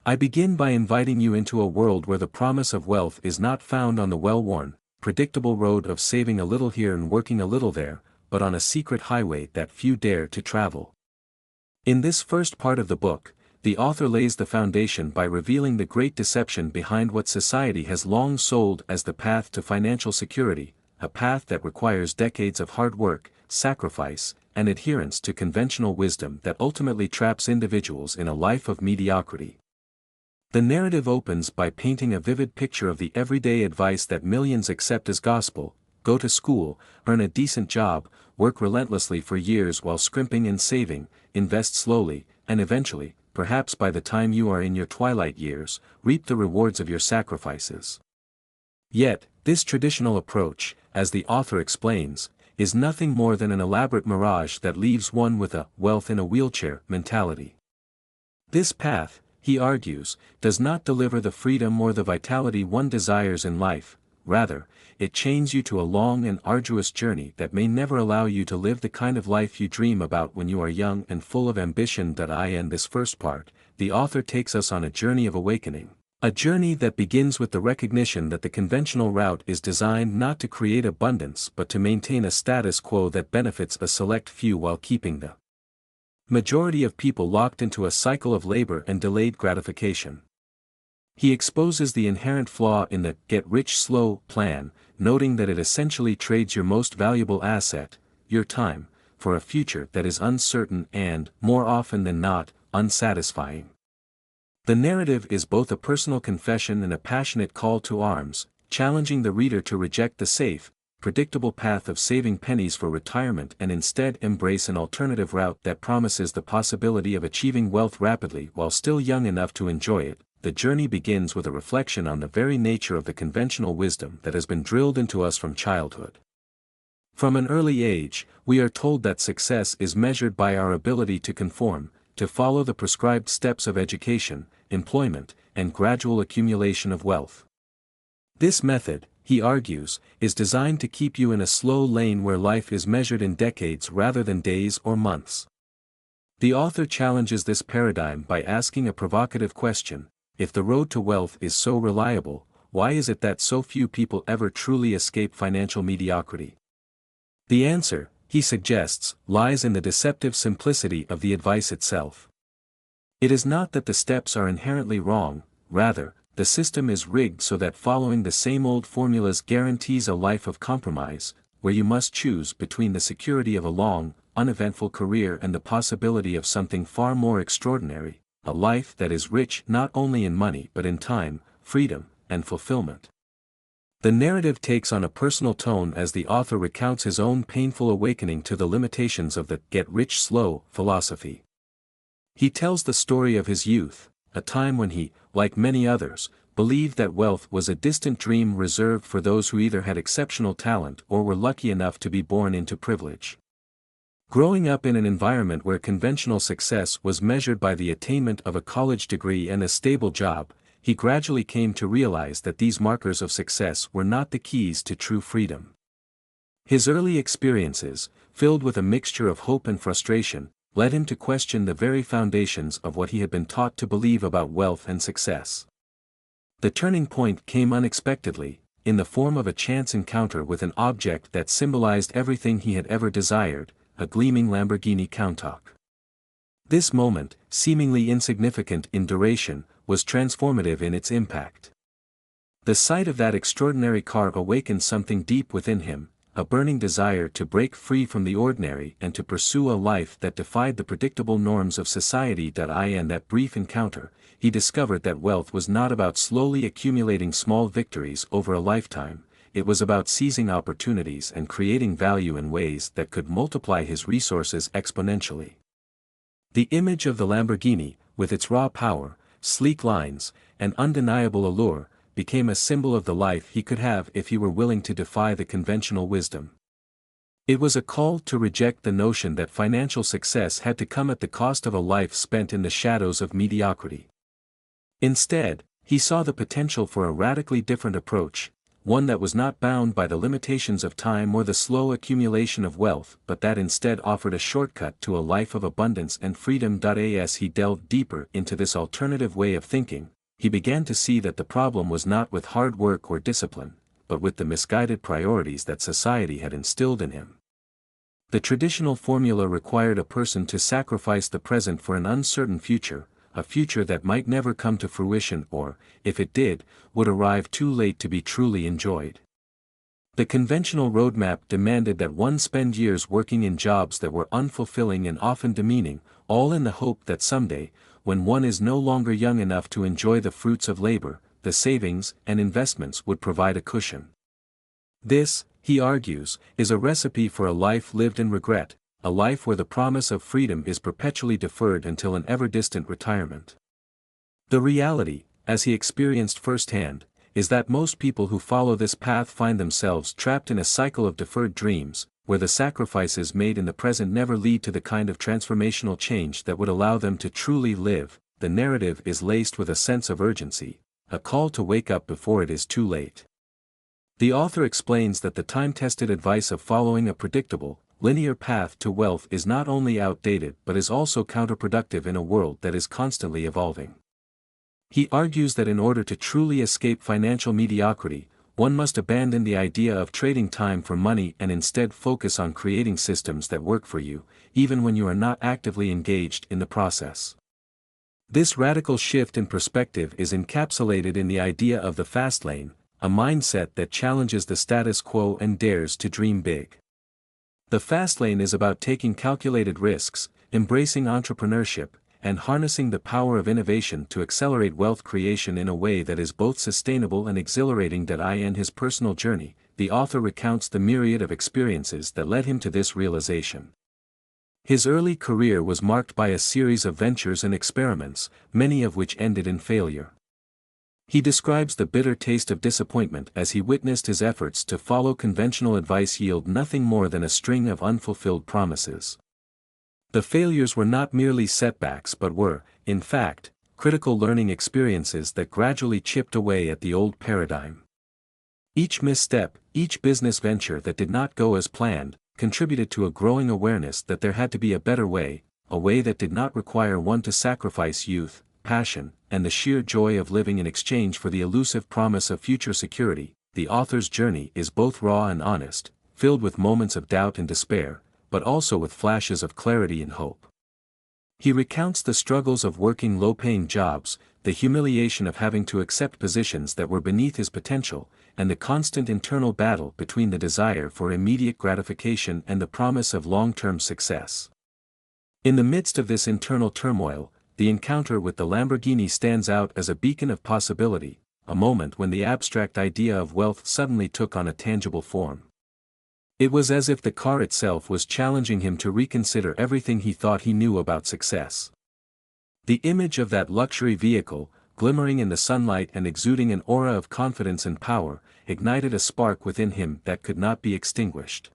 I begin by inviting you into a world where the promise of wealth is not found on the well-worn, predictable road of saving a little here and working a little there, but on a secret highway that few dare to travel. In this first part of the book, the author lays the foundation by revealing the great deception behind what society has long sold as the path to financial security, a path that requires decades of hard work, sacrifice, and adherence to conventional wisdom that ultimately traps individuals in a life of mediocrity. The narrative opens by painting a vivid picture of the everyday advice that millions accept as gospel: go to school, earn a decent job, work relentlessly for years while scrimping and saving, invest slowly, and eventually, perhaps by the time you are in your twilight years, reap the rewards of your sacrifices. Yet, this traditional approach, as the author explains, is nothing more than an elaborate mirage that leaves one with a wealth in a wheelchair mentality. This path, he argues, does not deliver the freedom or the vitality one desires in life. Rather, it chains you to a long and arduous journey that may never allow you to live the kind of life you dream about when you are young and full of ambition. In this first part, the author takes us on a journey of awakening. A journey that begins with the recognition that the conventional route is designed not to create abundance but to maintain a status quo that benefits a select few while keeping the majority of people locked into a cycle of labor and delayed gratification. He exposes the inherent flaw in the get-rich-slow plan, noting that it essentially trades your most valuable asset, your time, for a future that is uncertain and, more often than not, unsatisfying. The narrative is both a personal confession and a passionate call to arms, challenging the reader to reject the safe, predictable path of saving pennies for retirement and instead embrace an alternative route that promises the possibility of achieving wealth rapidly while still young enough to enjoy it. The journey begins with a reflection on the very nature of the conventional wisdom that has been drilled into us from childhood. From an early age, we are told that success is measured by our ability to conform, to follow the prescribed steps of education, employment, and gradual accumulation of wealth. This method, he argues, is designed to keep you in a slow lane where life is measured in decades rather than days or months. The author challenges this paradigm by asking a provocative question: if the road to wealth is so reliable, why is it that so few people ever truly escape financial mediocrity? The answer, he suggests, lies in the deceptive simplicity of the advice itself. It is not that the steps are inherently wrong, rather, the system is rigged so that following the same old formulas guarantees a life of compromise, where you must choose between the security of a long, uneventful career and the possibility of something far more extraordinary, a life that is rich not only in money but in time, freedom, and fulfillment. The narrative takes on a personal tone as the author recounts his own painful awakening to the limitations of the get-rich-slow philosophy. He tells the story of his youth, a time when he, like many others, believed that wealth was a distant dream reserved for those who either had exceptional talent or were lucky enough to be born into privilege. Growing up in an environment where conventional success was measured by the attainment of a college degree and a stable job, he gradually came to realize that these markers of success were not the keys to true freedom. His early experiences, filled with a mixture of hope and frustration, led him to question the very foundations of what he had been taught to believe about wealth and success. The turning point came unexpectedly, in the form of a chance encounter with an object that symbolized everything he had ever desired: a gleaming Lamborghini Countach. This moment, seemingly insignificant in duration, was transformative in its impact. The sight of that extraordinary car awakened something deep within him, a burning desire to break free from the ordinary and to pursue a life that defied the predictable norms of society. In that brief encounter, he discovered that wealth was not about slowly accumulating small victories over a lifetime. It was about seizing opportunities and creating value in ways that could multiply his resources exponentially. The image of the Lamborghini, with its raw power, sleek lines, and undeniable allure, became a symbol of the life he could have if he were willing to defy the conventional wisdom. It was a call to reject the notion that financial success had to come at the cost of a life spent in the shadows of mediocrity. Instead, he saw the potential for a radically different approach, one that was not bound by the limitations of time or the slow accumulation of wealth but that instead offered a shortcut to a life of abundance and freedom. As he delved deeper into this alternative way of thinking, he began to see that the problem was not with hard work or discipline, but with the misguided priorities that society had instilled in him. The traditional formula required a person to sacrifice the present for an uncertain future, a future that might never come to fruition or, if it did, would arrive too late to be truly enjoyed. The conventional roadmap demanded that one spend years working in jobs that were unfulfilling and often demeaning, all in the hope that someday, when one is no longer young enough to enjoy the fruits of labor, the savings and investments would provide a cushion. This, he argues, is a recipe for a life lived in regret, a life where the promise of freedom is perpetually deferred until an ever-distant retirement. The reality, as he experienced firsthand, is that most people who follow this path find themselves trapped in a cycle of deferred dreams, where the sacrifices made in the present never lead to the kind of transformational change that would allow them to truly live. The narrative is laced with a sense of urgency, a call to wake up before it is too late. The author explains that the time-tested advice of following a predictable, linear path to wealth is not only outdated but is also counterproductive in a world that is constantly evolving. He argues that in order to truly escape financial mediocrity, one must abandon the idea of trading time for money and instead focus on creating systems that work for you, even when you are not actively engaged in the process. This radical shift in perspective is encapsulated in the idea of the fast lane, a mindset that challenges the status quo and dares to dream big. The fast lane is about taking calculated risks, embracing entrepreneurship, and harnessing the power of innovation to accelerate wealth creation in a way that is both sustainable and exhilarating. In his personal journey, the author recounts the myriad of experiences that led him to this realization. His early career was marked by a series of ventures and experiments, many of which ended in failure. He describes the bitter taste of disappointment as he witnessed his efforts to follow conventional advice yield nothing more than a string of unfulfilled promises. The failures were not merely setbacks but were, in fact, critical learning experiences that gradually chipped away at the old paradigm. Each misstep, each business venture that did not go as planned, contributed to a growing awareness that there had to be a better way, a way that did not require one to sacrifice youth, passion, and the sheer joy of living in exchange for the elusive promise of future security. The author's journey is both raw and honest, filled with moments of doubt and despair, but also with flashes of clarity and hope. He recounts the struggles of working low-paying jobs, the humiliation of having to accept positions that were beneath his potential, and the constant internal battle between the desire for immediate gratification and the promise of long-term success. In the midst of this internal turmoil, the encounter with the Lamborghini stands out as a beacon of possibility, a moment when the abstract idea of wealth suddenly took on a tangible form. It was as if the car itself was challenging him to reconsider everything he thought he knew about success. The image of that luxury vehicle, glimmering in the sunlight and exuding an aura of confidence and power, ignited a spark within him that could not be extinguished.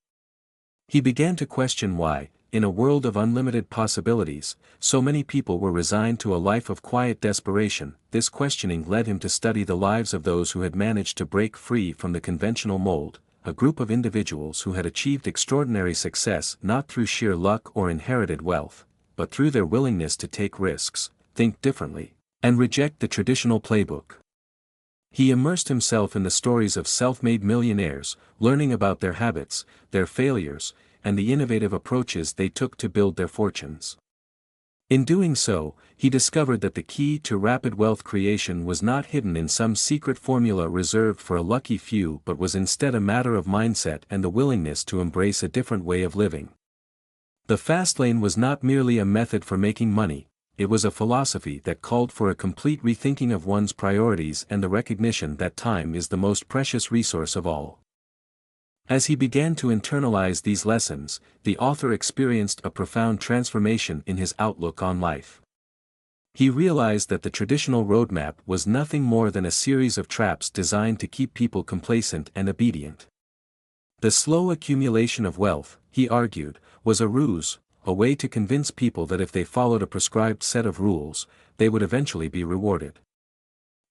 He began to question why, in a world of unlimited possibilities, so many people were resigned to a life of quiet desperation. This questioning led him to study the lives of those who had managed to break free from the conventional mold, a group of individuals who had achieved extraordinary success not through sheer luck or inherited wealth, but through their willingness to take risks, think differently, and reject the traditional playbook. He immersed himself in the stories of self-made millionaires, learning about their habits, their failures, and the innovative approaches they took to build their fortunes. In doing so, he discovered that the key to rapid wealth creation was not hidden in some secret formula reserved for a lucky few but was instead a matter of mindset and the willingness to embrace a different way of living. The fast lane was not merely a method for making money, it was a philosophy that called for a complete rethinking of one's priorities and the recognition that time is the most precious resource of all. As he began to internalize these lessons, the author experienced a profound transformation in his outlook on life. He realized that the traditional roadmap was nothing more than a series of traps designed to keep people complacent and obedient. The slow accumulation of wealth, he argued, was a ruse, a way to convince people that if they followed a prescribed set of rules, they would eventually be rewarded.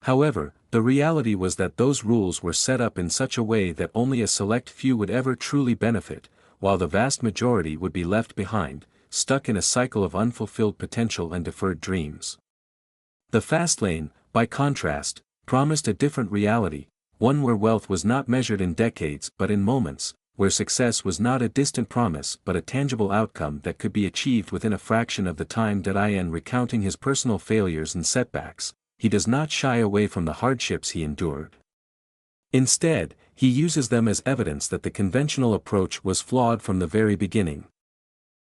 However, the reality was that those rules were set up in such a way that only a select few would ever truly benefit, while the vast majority would be left behind, stuck in a cycle of unfulfilled potential and deferred dreams. The fast lane, by contrast, promised a different reality, one where wealth was not measured in decades but in moments, where success was not a distant promise but a tangible outcome that could be achieved within a fraction of the time. In recounting his personal failures and setbacks, he does not shy away from the hardships he endured. Instead, he uses them as evidence that the conventional approach was flawed from the very beginning.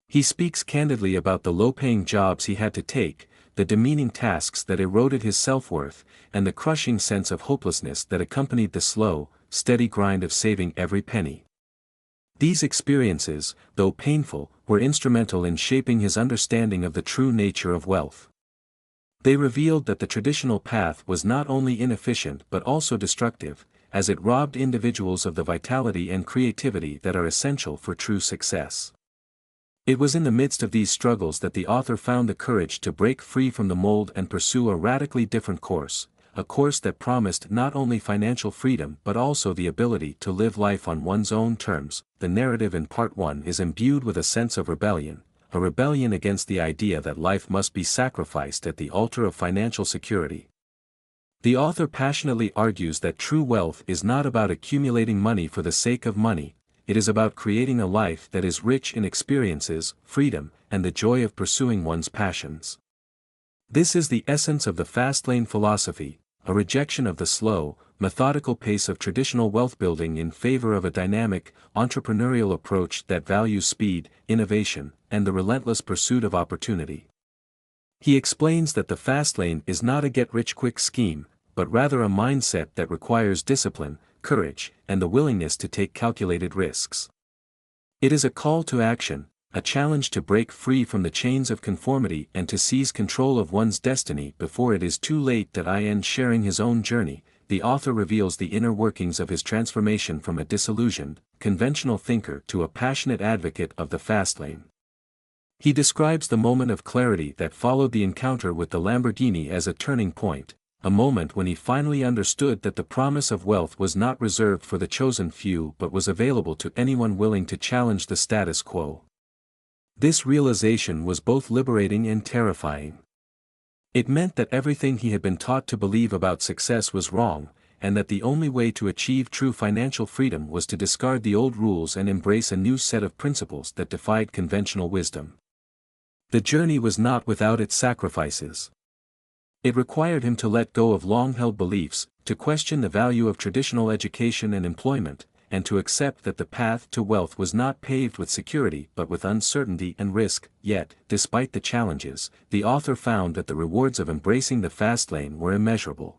He speaks candidly about the low-paying jobs he had to take, the demeaning tasks that eroded his self-worth, and the crushing sense of hopelessness that accompanied the slow, steady grind of saving every penny. These experiences, though painful, were instrumental in shaping his understanding of the true nature of wealth. They revealed that the traditional path was not only inefficient but also destructive, as it robbed individuals of the vitality and creativity that are essential for true success. It was in the midst of these struggles that the author found the courage to break free from the mold and pursue a radically different course, a course that promised not only financial freedom but also the ability to live life on one's own terms. The narrative in Part 1 is imbued with a sense of rebellion, a rebellion against the idea that life must be sacrificed at the altar of financial security. The author passionately argues that true wealth is not about accumulating money for the sake of money. It is about creating a life that is rich in experiences, freedom, and the joy of pursuing one's passions. This is the essence of the fast lane philosophy, a rejection of the slow, methodical pace of traditional wealth building in favor of a dynamic, entrepreneurial approach that values speed, innovation, and the relentless pursuit of opportunity. He explains that the fast lane is not a get-rich-quick scheme, but rather a mindset that requires discipline, courage, and the willingness to take calculated risks. It is a call to action, a challenge to break free from the chains of conformity and to seize control of one's destiny before it is too late. Sharing his own journey, the author reveals the inner workings of his transformation from a disillusioned, conventional thinker to a passionate advocate of the fast lane. He describes the moment of clarity that followed the encounter with the Lamborghini as a turning point, a moment when he finally understood that the promise of wealth was not reserved for the chosen few but was available to anyone willing to challenge the status quo. This realization was both liberating and terrifying. It meant that everything he had been taught to believe about success was wrong, and that the only way to achieve true financial freedom was to discard the old rules and embrace a new set of principles that defied conventional wisdom. The journey was not without its sacrifices. It required him to let go of long-held beliefs, to question the value of traditional education and employment, and to accept that the path to wealth was not paved with security but with uncertainty and risk. Yet, despite the challenges, the author found that the rewards of embracing the fast lane were immeasurable.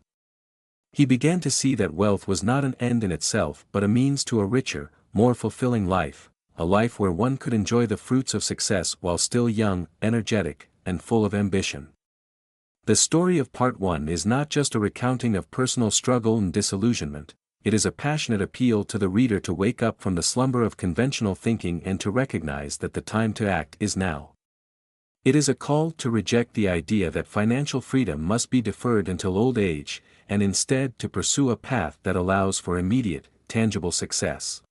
He began to see that wealth was not an end in itself but a means to a richer, more fulfilling life, a life where one could enjoy the fruits of success while still young, energetic, and full of ambition. The story of Part 1 is not just a recounting of personal struggle and disillusionment, it is a passionate appeal to the reader to wake up from the slumber of conventional thinking and to recognize that the time to act is now. It is a call to reject the idea that financial freedom must be deferred until old age, and instead to pursue a path that allows for immediate, tangible success.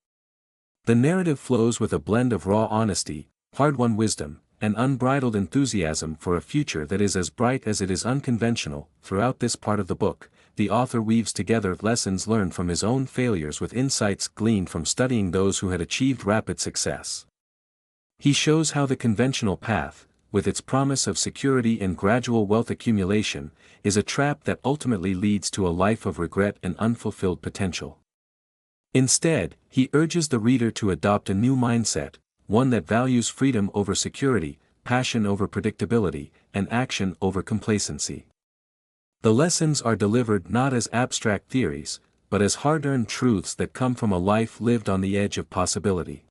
The narrative flows with a blend of raw honesty, hard-won wisdom, and unbridled enthusiasm for a future that is as bright as it is unconventional. Throughout this part of the book, the author weaves together lessons learned from his own failures with insights gleaned from studying those who had achieved rapid success. He shows how the conventional path, with its promise of security and gradual wealth accumulation, is a trap that ultimately leads to a life of regret and unfulfilled potential. Instead, he urges the reader to adopt a new mindset, one that values freedom over security, passion over predictability, and action over complacency. The lessons are delivered not as abstract theories, but as hard-earned truths that come from a life lived on the edge of possibility.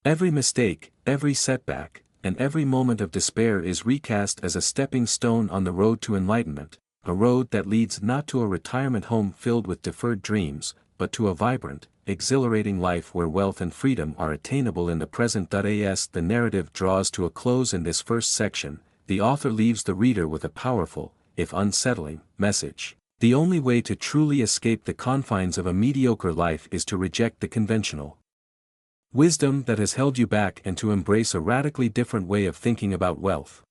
Every mistake, every setback, and every moment of despair is recast as a stepping stone on the road to enlightenment, a road that leads not to a retirement home filled with deferred dreams, but to a vibrant, exhilarating life where wealth and freedom are attainable in the present. As the narrative draws to a close in this first section, the author leaves the reader with a powerful, if unsettling, message. The only way to truly escape the confines of a mediocre life is to reject the conventional wisdom that has held you back and to embrace a radically different way of thinking about wealth.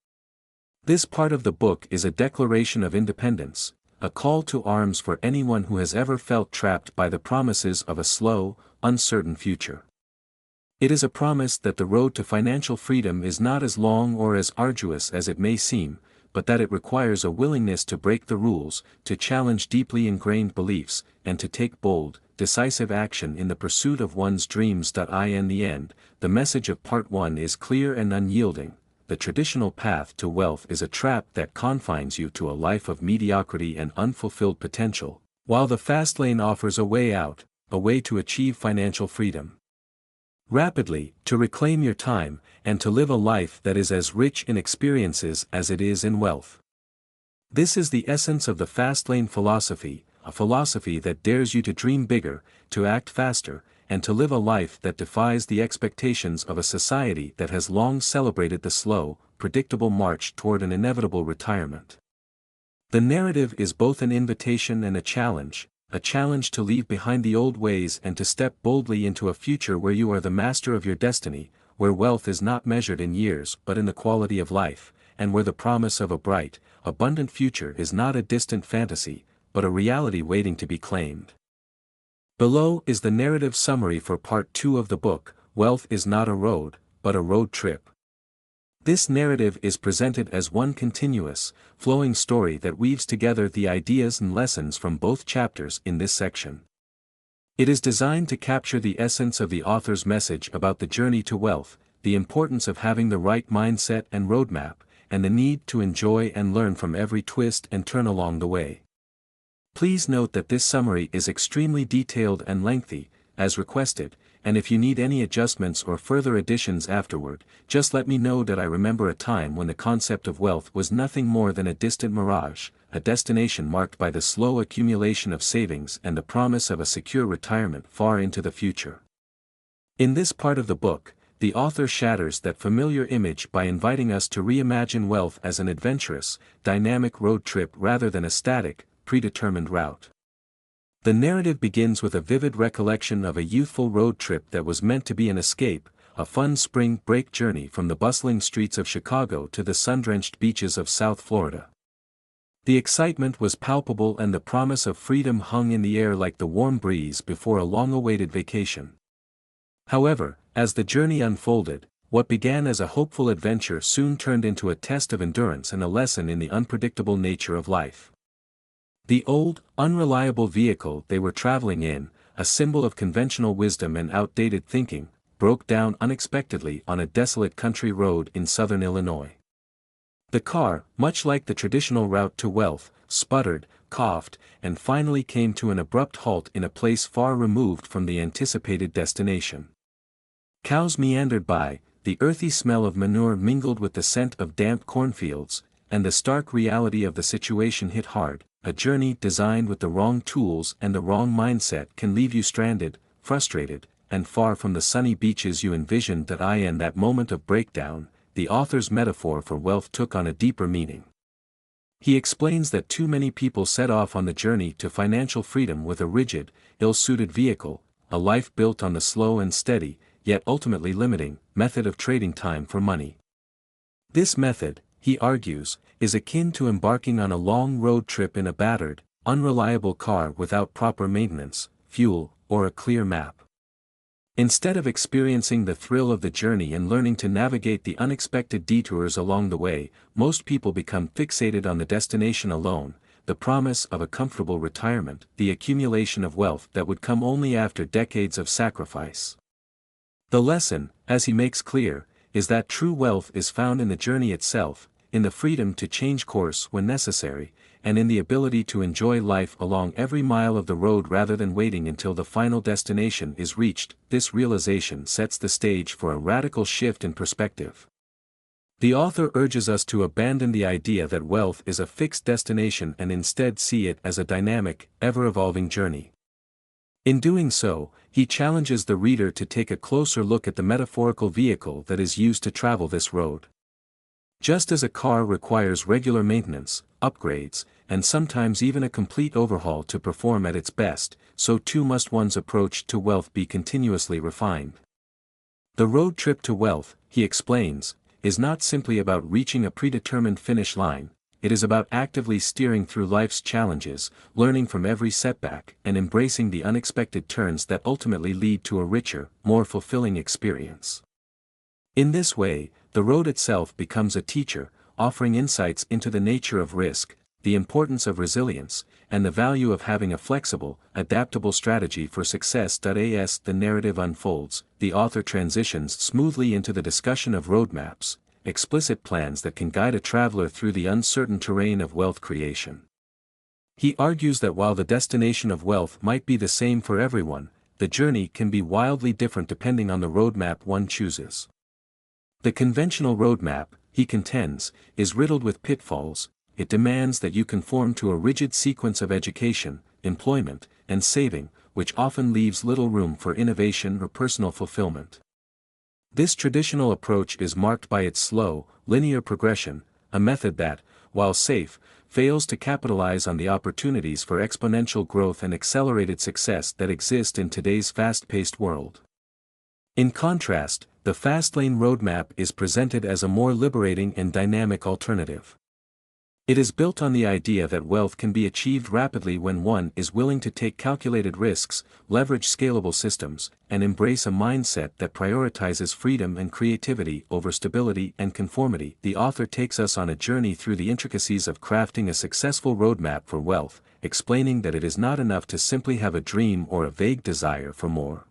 This part of the book is a declaration of independence, a call to arms for anyone who has ever felt trapped by the promises of a slow, uncertain future. It is a promise that the road to financial freedom is not as long or as arduous as it may seem, but that it requires a willingness to break the rules, to challenge deeply ingrained beliefs, and to take bold, decisive action in the pursuit of one's dreams. In the end, the message of Part 1 is clear and unyielding. The traditional path to wealth is a trap that confines you to a life of mediocrity and unfulfilled potential, while the fast lane offers a way out, a way to achieve financial freedom rapidly, to reclaim your time, and to live a life that is as rich in experiences as it is in wealth. This is the essence of the Fastlane philosophy, a philosophy that dares you to dream bigger, to act faster, and to live a life that defies the expectations of a society that has long celebrated the slow, predictable march toward an inevitable retirement. The narrative is both an invitation and a challenge to leave behind the old ways and to step boldly into a future where you are the master of your destiny, where wealth is not measured in years but in the quality of life, and where the promise of a bright, abundant future is not a distant fantasy, but a reality waiting to be claimed. Below is the narrative summary for Part 2 of the book, Wealth is Not a Road, but a Road Trip. This narrative is presented as one continuous, flowing story that weaves together the ideas and lessons from both chapters in this section. It is designed to capture the essence of the author's message about the journey to wealth, the importance of having the right mindset and roadmap, and the need to enjoy and learn from every twist and turn along the way. Please note that this summary is extremely detailed and lengthy, as requested, and if you need any adjustments or further additions afterward, just let me know. That I remember a time when the concept of wealth was nothing more than a distant mirage, a destination marked by the slow accumulation of savings and the promise of a secure retirement far into the future. In this part of the book, the author shatters that familiar image by inviting us to reimagine wealth as an adventurous, dynamic road trip rather than a static, predetermined route. The narrative begins with a vivid recollection of a youthful road trip that was meant to be an escape, a fun spring break journey from the bustling streets of Chicago to the sun-drenched beaches of South Florida. The excitement was palpable and the promise of freedom hung in the air like the warm breeze before a long-awaited vacation. However, as the journey unfolded, what began as a hopeful adventure soon turned into a test of endurance and a lesson in the unpredictable nature of life. The old, unreliable vehicle they were traveling in, a symbol of conventional wisdom and outdated thinking, broke down unexpectedly on a desolate country road in southern Illinois. The car, much like the traditional route to wealth, sputtered, coughed, and finally came to an abrupt halt in a place far removed from the anticipated destination. Cows meandered by, the earthy smell of manure mingled with the scent of damp cornfields, and the stark reality of the situation hit hard. A journey designed with the wrong tools and the wrong mindset can leave you stranded, frustrated, and far from the sunny beaches you envisioned. In that moment of breakdown, the author's metaphor for wealth took on a deeper meaning. He explains that too many people set off on the journey to financial freedom with a rigid, ill-suited vehicle, a life built on the slow and steady, yet ultimately limiting, method of trading time for money. This method, he argues, is akin to embarking on a long road trip in a battered, unreliable car without proper maintenance, fuel, or a clear map. Instead of experiencing the thrill of the journey and learning to navigate the unexpected detours along the way, most people become fixated on the destination alone, the promise of a comfortable retirement, the accumulation of wealth that would come only after decades of sacrifice. The lesson, as he makes clear, is that true wealth is found in the journey itself, in the freedom to change course when necessary, and in the ability to enjoy life along every mile of the road rather than waiting until the final destination is reached. This realization sets the stage for a radical shift in perspective. The author urges us to abandon the idea that wealth is a fixed destination and instead see it as a dynamic, ever-evolving journey. In doing so, he challenges the reader to take a closer look at the metaphorical vehicle that is used to travel this road. Just as a car requires regular maintenance, upgrades, and sometimes even a complete overhaul to perform at its best, so too must one's approach to wealth be continuously refined. The road trip to wealth, he explains, is not simply about reaching a predetermined finish line, it is about actively steering through life's challenges, learning from every setback, and embracing the unexpected turns that ultimately lead to a richer, more fulfilling experience. In this way, the road itself becomes a teacher, offering insights into the nature of risk, the importance of resilience, and the value of having a flexible, adaptable strategy for success. As the narrative unfolds, the author transitions smoothly into the discussion of roadmaps, explicit plans that can guide a traveler through the uncertain terrain of wealth creation. He argues that while the destination of wealth might be the same for everyone, the journey can be wildly different depending on the roadmap one chooses. The conventional roadmap, he contends, is riddled with pitfalls. It demands that you conform to a rigid sequence of education, employment, and saving, which often leaves little room for innovation or personal fulfillment. This traditional approach is marked by its slow, linear progression, a method that, while safe, fails to capitalize on the opportunities for exponential growth and accelerated success that exist in today's fast-paced world. In contrast, the Fastlane roadmap is presented as a more liberating and dynamic alternative. It is built on the idea that wealth can be achieved rapidly when one is willing to take calculated risks, leverage scalable systems, and embrace a mindset that prioritizes freedom and creativity over stability and conformity. The author takes us on a journey through the intricacies of crafting a successful roadmap for wealth, explaining that it is not enough to simply have a dream or a vague desire for more.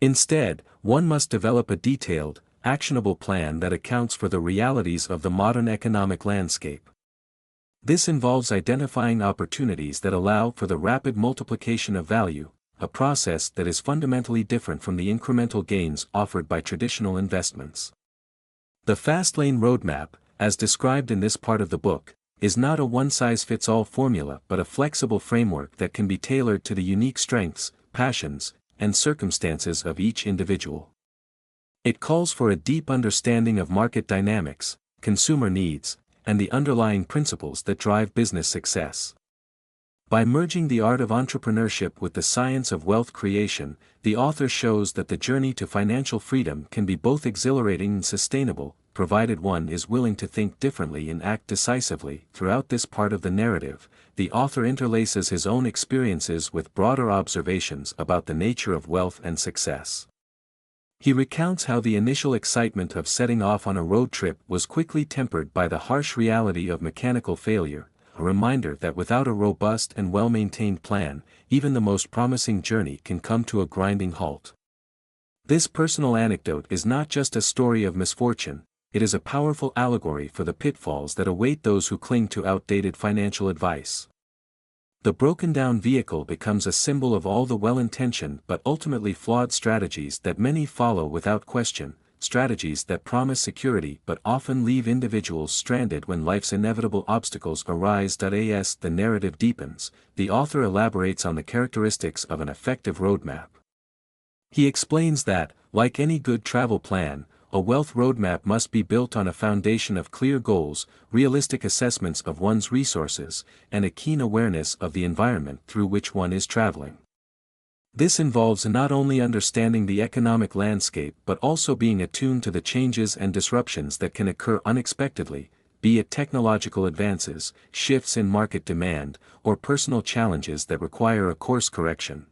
Instead, one must develop a detailed, actionable plan that accounts for the realities of the modern economic landscape. This involves identifying opportunities that allow for the rapid multiplication of value, a process that is fundamentally different from the incremental gains offered by traditional investments. The Fastlane roadmap, as described in this part of the book, is not a one-size-fits-all formula but a flexible framework that can be tailored to the unique strengths, passions, and circumstances of each individual. It calls for a deep understanding of market dynamics, consumer needs, and the underlying principles that drive business success. By merging the art of entrepreneurship with the science of wealth creation, the author shows that the journey to financial freedom can be both exhilarating and sustainable, provided one is willing to think differently and act decisively. Throughout this part of the narrative, the author interlaces his own experiences with broader observations about the nature of wealth and success. He recounts how the initial excitement of setting off on a road trip was quickly tempered by the harsh reality of mechanical failure, a reminder that without a robust and well-maintained plan, even the most promising journey can come to a grinding halt. This personal anecdote is not just a story of misfortune, it is a powerful allegory for the pitfalls that await those who cling to outdated financial advice. The broken-down vehicle becomes a symbol of all the well-intentioned but ultimately flawed strategies that many follow without question, strategies that promise security but often leave individuals stranded when life's inevitable obstacles arise. As the narrative deepens, the author elaborates on the characteristics of an effective roadmap. He explains that, like any good travel plan, a wealth roadmap must be built on a foundation of clear goals, realistic assessments of one's resources, and a keen awareness of the environment through which one is traveling. This involves not only understanding the economic landscape but also being attuned to the changes and disruptions that can occur unexpectedly, be it technological advances, shifts in market demand, or personal challenges that require a course correction.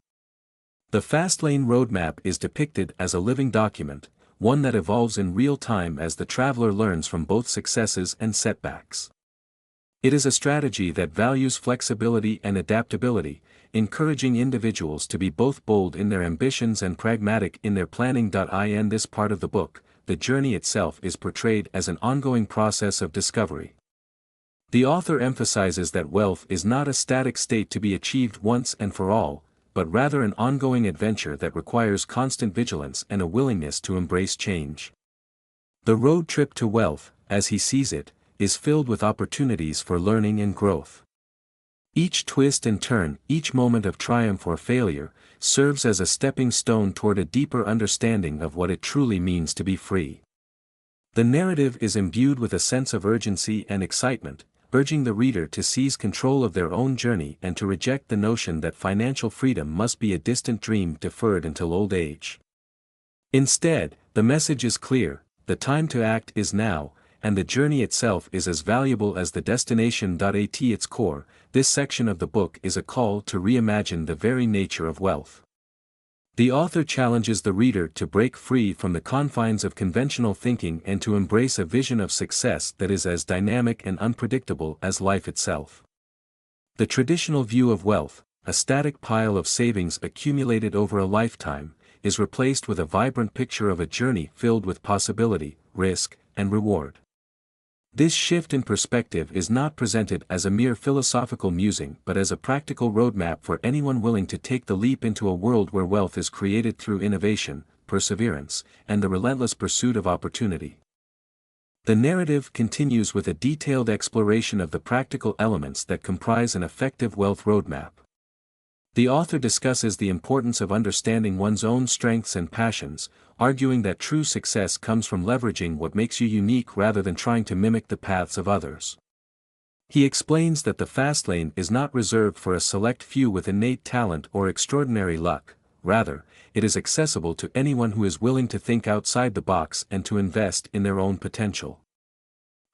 The Fastlane roadmap is depicted as a living document, one that evolves in real time as the traveler learns from both successes and setbacks. It is a strategy that values flexibility and adaptability, encouraging individuals to be both bold in their ambitions and pragmatic in their planning. In this part of the book, the journey itself is portrayed as an ongoing process of discovery. The author emphasizes that wealth is not a static state to be achieved once and for all, but rather an ongoing adventure that requires constant vigilance and a willingness to embrace change. The road trip to wealth, as he sees it, is filled with opportunities for learning and growth. Each twist and turn, each moment of triumph or failure, serves as a stepping stone toward a deeper understanding of what it truly means to be free. The narrative is imbued with a sense of urgency and excitement, urging the reader to seize control of their own journey and to reject the notion that financial freedom must be a distant dream deferred until old age. Instead, the message is clear: the time to act is now, and the journey itself is as valuable as the destination. At its core, this section of the book is a call to reimagine the very nature of wealth. The author challenges the reader to break free from the confines of conventional thinking and to embrace a vision of success that is as dynamic and unpredictable as life itself. The traditional view of wealth, a static pile of savings accumulated over a lifetime, is replaced with a vibrant picture of a journey filled with possibility, risk, and reward. This shift in perspective is not presented as a mere philosophical musing but as a practical roadmap for anyone willing to take the leap into a world where wealth is created through innovation, perseverance, and the relentless pursuit of opportunity. The narrative continues with a detailed exploration of the practical elements that comprise an effective wealth roadmap. The author discusses the importance of understanding one's own strengths and passions, arguing that true success comes from leveraging what makes you unique rather than trying to mimic the paths of others. He explains that the fast lane is not reserved for a select few with innate talent or extraordinary luck, rather, it is accessible to anyone who is willing to think outside the box and to invest in their own potential.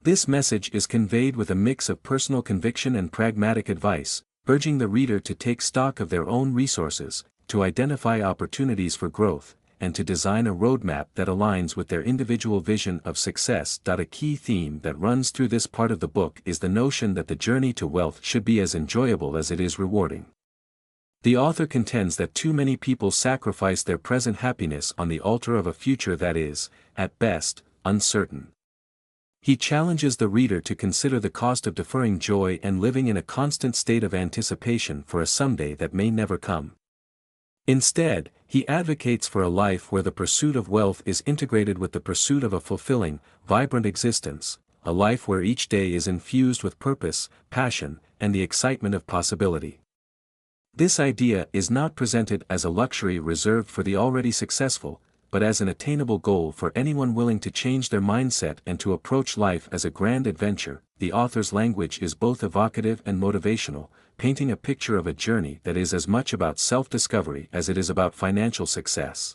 This message is conveyed with a mix of personal conviction and pragmatic advice, urging the reader to take stock of their own resources, to identify opportunities for growth, and to design a roadmap that aligns with their individual vision of success. A key theme that runs through this part of the book is the notion that the journey to wealth should be as enjoyable as it is rewarding. The author contends that too many people sacrifice their present happiness on the altar of a future that is, at best, uncertain. He challenges the reader to consider the cost of deferring joy and living in a constant state of anticipation for a someday that may never come. Instead, he advocates for a life where the pursuit of wealth is integrated with the pursuit of a fulfilling, vibrant existence, a life where each day is infused with purpose, passion, and the excitement of possibility. This idea is not presented as a luxury reserved for the already successful, but as an attainable goal for anyone willing to change their mindset and to approach life as a grand adventure. The author's language is both evocative and motivational, painting a picture of a journey that is as much about self-discovery as it is about financial success.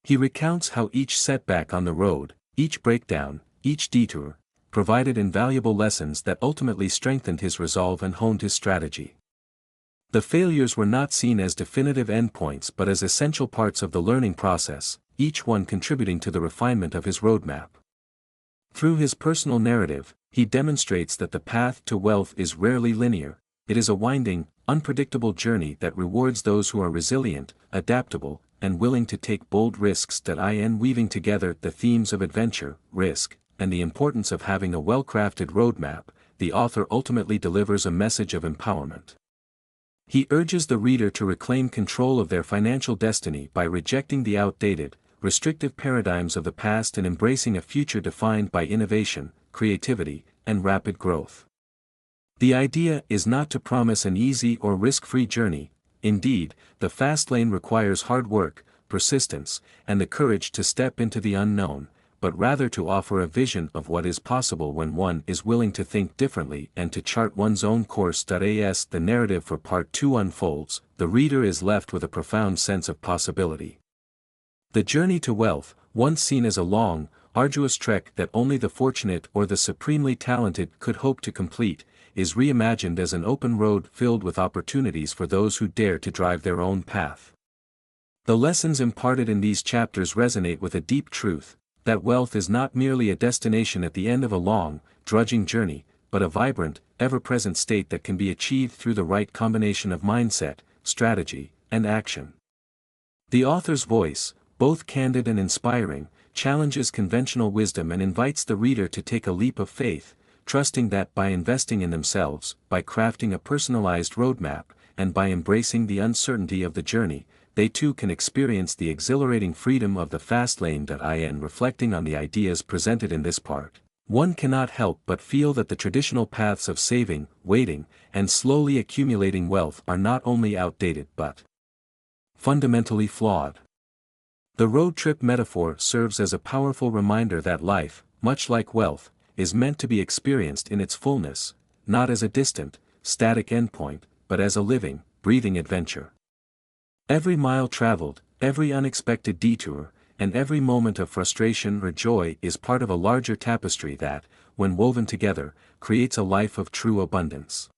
He recounts how each setback on the road, each breakdown, each detour, provided invaluable lessons that ultimately strengthened his resolve and honed his strategy. The failures were not seen as definitive endpoints but as essential parts of the learning process, each one contributing to the refinement of his roadmap. Through his personal narrative, he demonstrates that the path to wealth is rarely linear. It is a winding, unpredictable journey that rewards those who are resilient, adaptable, and willing to take bold risks. Weaving together the themes of adventure, risk, and the importance of having a well-crafted roadmap, the author ultimately delivers a message of empowerment. He urges the reader to reclaim control of their financial destiny by rejecting the outdated, restrictive paradigms of the past and embracing a future defined by innovation, creativity, and rapid growth. The idea is not to promise an easy or risk-free journey. Indeed, the fast lane requires hard work, persistence, and the courage to step into the unknown, but rather to offer a vision of what is possible when one is willing to think differently and to chart one's own course. As the narrative for Part 2 unfolds, the reader is left with a profound sense of possibility. The journey to wealth, once seen as a long, arduous trek that only the fortunate or the supremely talented could hope to complete, is reimagined as an open road filled with opportunities for those who dare to drive their own path. The lessons imparted in these chapters resonate with a deep truth: that wealth is not merely a destination at the end of a long, drudging journey, but a vibrant, ever-present state that can be achieved through the right combination of mindset, strategy, and action. The author's voice, both candid and inspiring, challenges conventional wisdom and invites the reader to take a leap of faith, trusting that by investing in themselves, by crafting a personalized roadmap, and by embracing the uncertainty of the journey, they too can experience the exhilarating freedom of the fast lane. Reflecting on the ideas presented in this part, one cannot help but feel that the traditional paths of saving, waiting, and slowly accumulating wealth are not only outdated but fundamentally flawed. The road trip metaphor serves as a powerful reminder that life, much like wealth, is meant to be experienced in its fullness, not as a distant, static endpoint, but as a living, breathing adventure. Every mile traveled, every unexpected detour, and every moment of frustration or joy is part of a larger tapestry that, when woven together, creates a life of true abundance.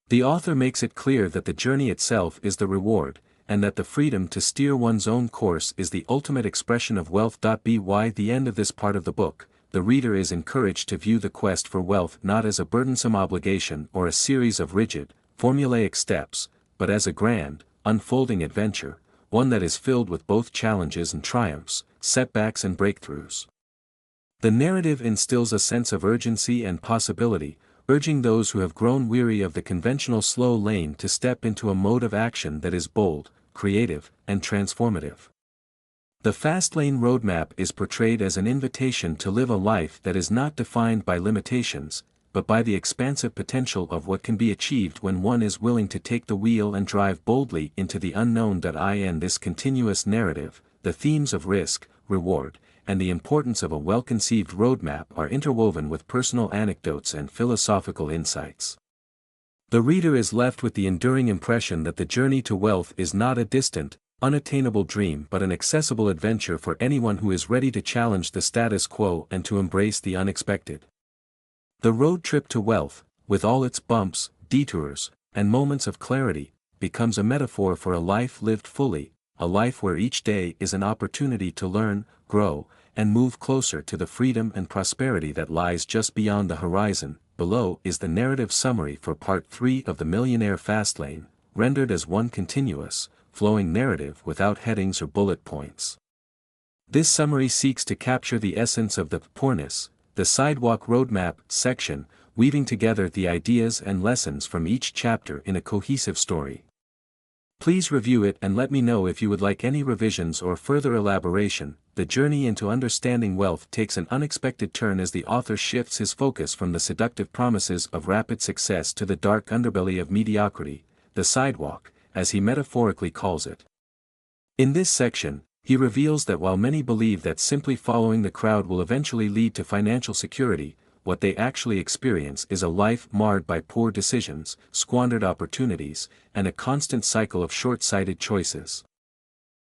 The author makes it clear that the journey itself is the reward, and that the freedom to steer one's own course is the ultimate expression of wealth. By the end of this part of the book, the reader is encouraged to view the quest for wealth not as a burdensome obligation or a series of rigid, formulaic steps, but as a grand, unfolding adventure, one that is filled with both challenges and triumphs, setbacks and breakthroughs. The narrative instills a sense of urgency and possibility, urging those who have grown weary of the conventional slow lane to step into a mode of action that is bold, creative, and transformative. The Fastlane roadmap is portrayed as an invitation to live a life that is not defined by limitations, but by the expansive potential of what can be achieved when one is willing to take the wheel and drive boldly into the unknown. In this continuous narrative, the themes of risk, reward, and the importance of a well-conceived roadmap are interwoven with personal anecdotes and philosophical insights. The reader is left with the enduring impression that the journey to wealth is not a distant, unattainable dream but an accessible adventure for anyone who is ready to challenge the status quo and to embrace the unexpected. The road trip to wealth, with all its bumps, detours, and moments of clarity, becomes a metaphor for a life lived fully, a life where each day is an opportunity to learn, grow, and move closer to the freedom and prosperity that lies just beyond the horizon. Below is the narrative summary for Part 3 of the Millionaire Fastlane, rendered as one continuous, flowing narrative without headings or bullet points. This summary seeks to capture the essence of the poorness, the sidewalk roadmap section, weaving together the ideas and lessons from each chapter in a cohesive story. Please review it and let me know if you would like any revisions or further elaboration. The journey into understanding wealth takes an unexpected turn as the author shifts his focus from the seductive promises of rapid success to the dark underbelly of mediocrity, the sidewalk, as he metaphorically calls it. In this section, he reveals that while many believe that simply following the crowd will eventually lead to financial security, what they actually experience is a life marred by poor decisions, squandered opportunities, and a constant cycle of short-sighted choices.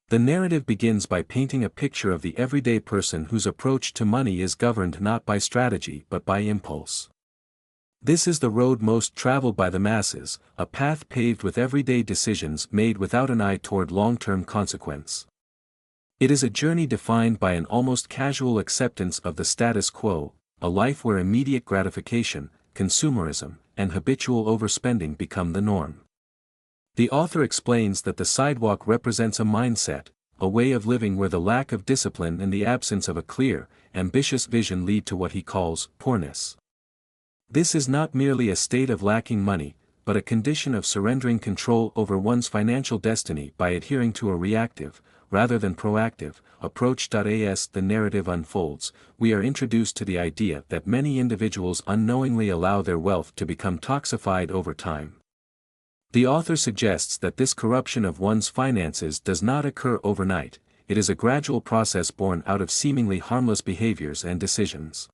The narrative begins by painting a picture of the everyday person whose approach to money is governed not by strategy but by impulse. This is the road most traveled by the masses, a path paved with everyday decisions made without an eye toward long-term consequence. It is a journey defined by an almost casual acceptance of the status quo, a life where immediate gratification, consumerism, and habitual overspending become the norm. The author explains that the sidewalk represents a mindset, a way of living where the lack of discipline and the absence of a clear, ambitious vision lead to what he calls poorness. This is not merely a state of lacking money, but a condition of surrendering control over one's financial destiny by adhering to a reactive, rather than proactive, approach. As the narrative unfolds, we are introduced to the idea that many individuals unknowingly allow their wealth to become toxified over time. The author suggests that this corruption of one's finances does not occur overnight, it is a gradual process born out of seemingly harmless behaviors and decisions.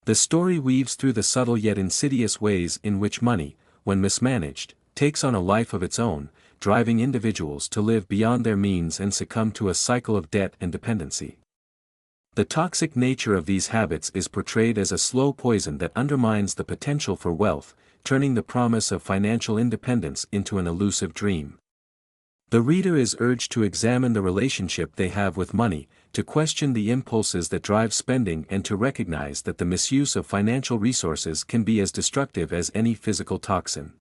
The story weaves through the subtle yet insidious ways in which money, when mismanaged, takes on a life of its own, driving individuals to live beyond their means and succumb to a cycle of debt and dependency. The toxic nature of these habits is portrayed as a slow poison that undermines the potential for wealth, turning the promise of financial independence into an elusive dream. The reader is urged to examine the relationship they have with money, to question the impulses that drive spending and to recognize that the misuse of financial resources can be as destructive as any physical toxin.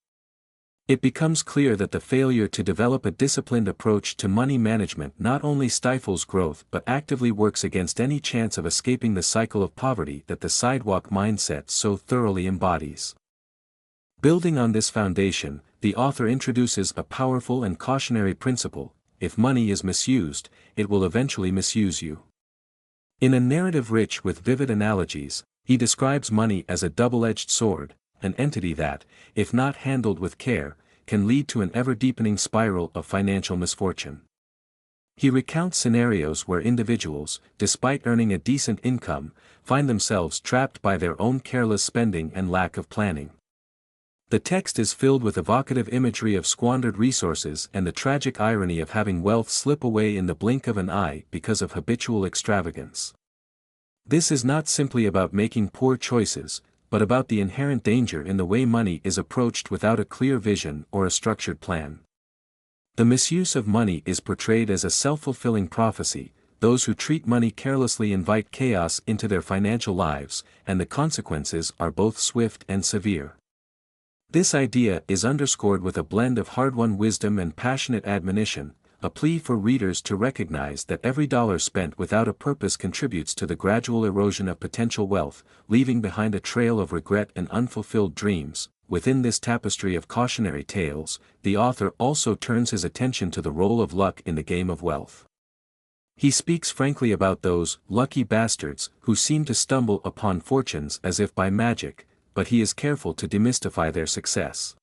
It becomes clear that the failure to develop a disciplined approach to money management not only stifles growth but actively works against any chance of escaping the cycle of poverty that the sidewalk mindset so thoroughly embodies. Building on this foundation, the author introduces a powerful and cautionary principle: if money is misused, it will eventually misuse you. In a narrative rich with vivid analogies, he describes money as a double-edged sword, an entity that, if not handled with care, can lead to an ever-deepening spiral of financial misfortune. He recounts scenarios where individuals, despite earning a decent income, find themselves trapped by their own careless spending and lack of planning. The text is filled with evocative imagery of squandered resources and the tragic irony of having wealth slip away in the blink of an eye because of habitual extravagance. This is not simply about making poor choices, but about the inherent danger in the way money is approached without a clear vision or a structured plan. The misuse of money is portrayed as a self-fulfilling prophecy. Those who treat money carelessly invite chaos into their financial lives, and the consequences are both swift and severe. This idea is underscored with a blend of hard-won wisdom and passionate admonition, a plea for readers to recognize that every dollar spent without a purpose contributes to the gradual erosion of potential wealth, leaving behind a trail of regret and unfulfilled dreams. Within this tapestry of cautionary tales, the author also turns his attention to the role of luck in the game of wealth. He speaks frankly about those lucky bastards who seem to stumble upon fortunes as if by magic, but he is careful to demystify their success.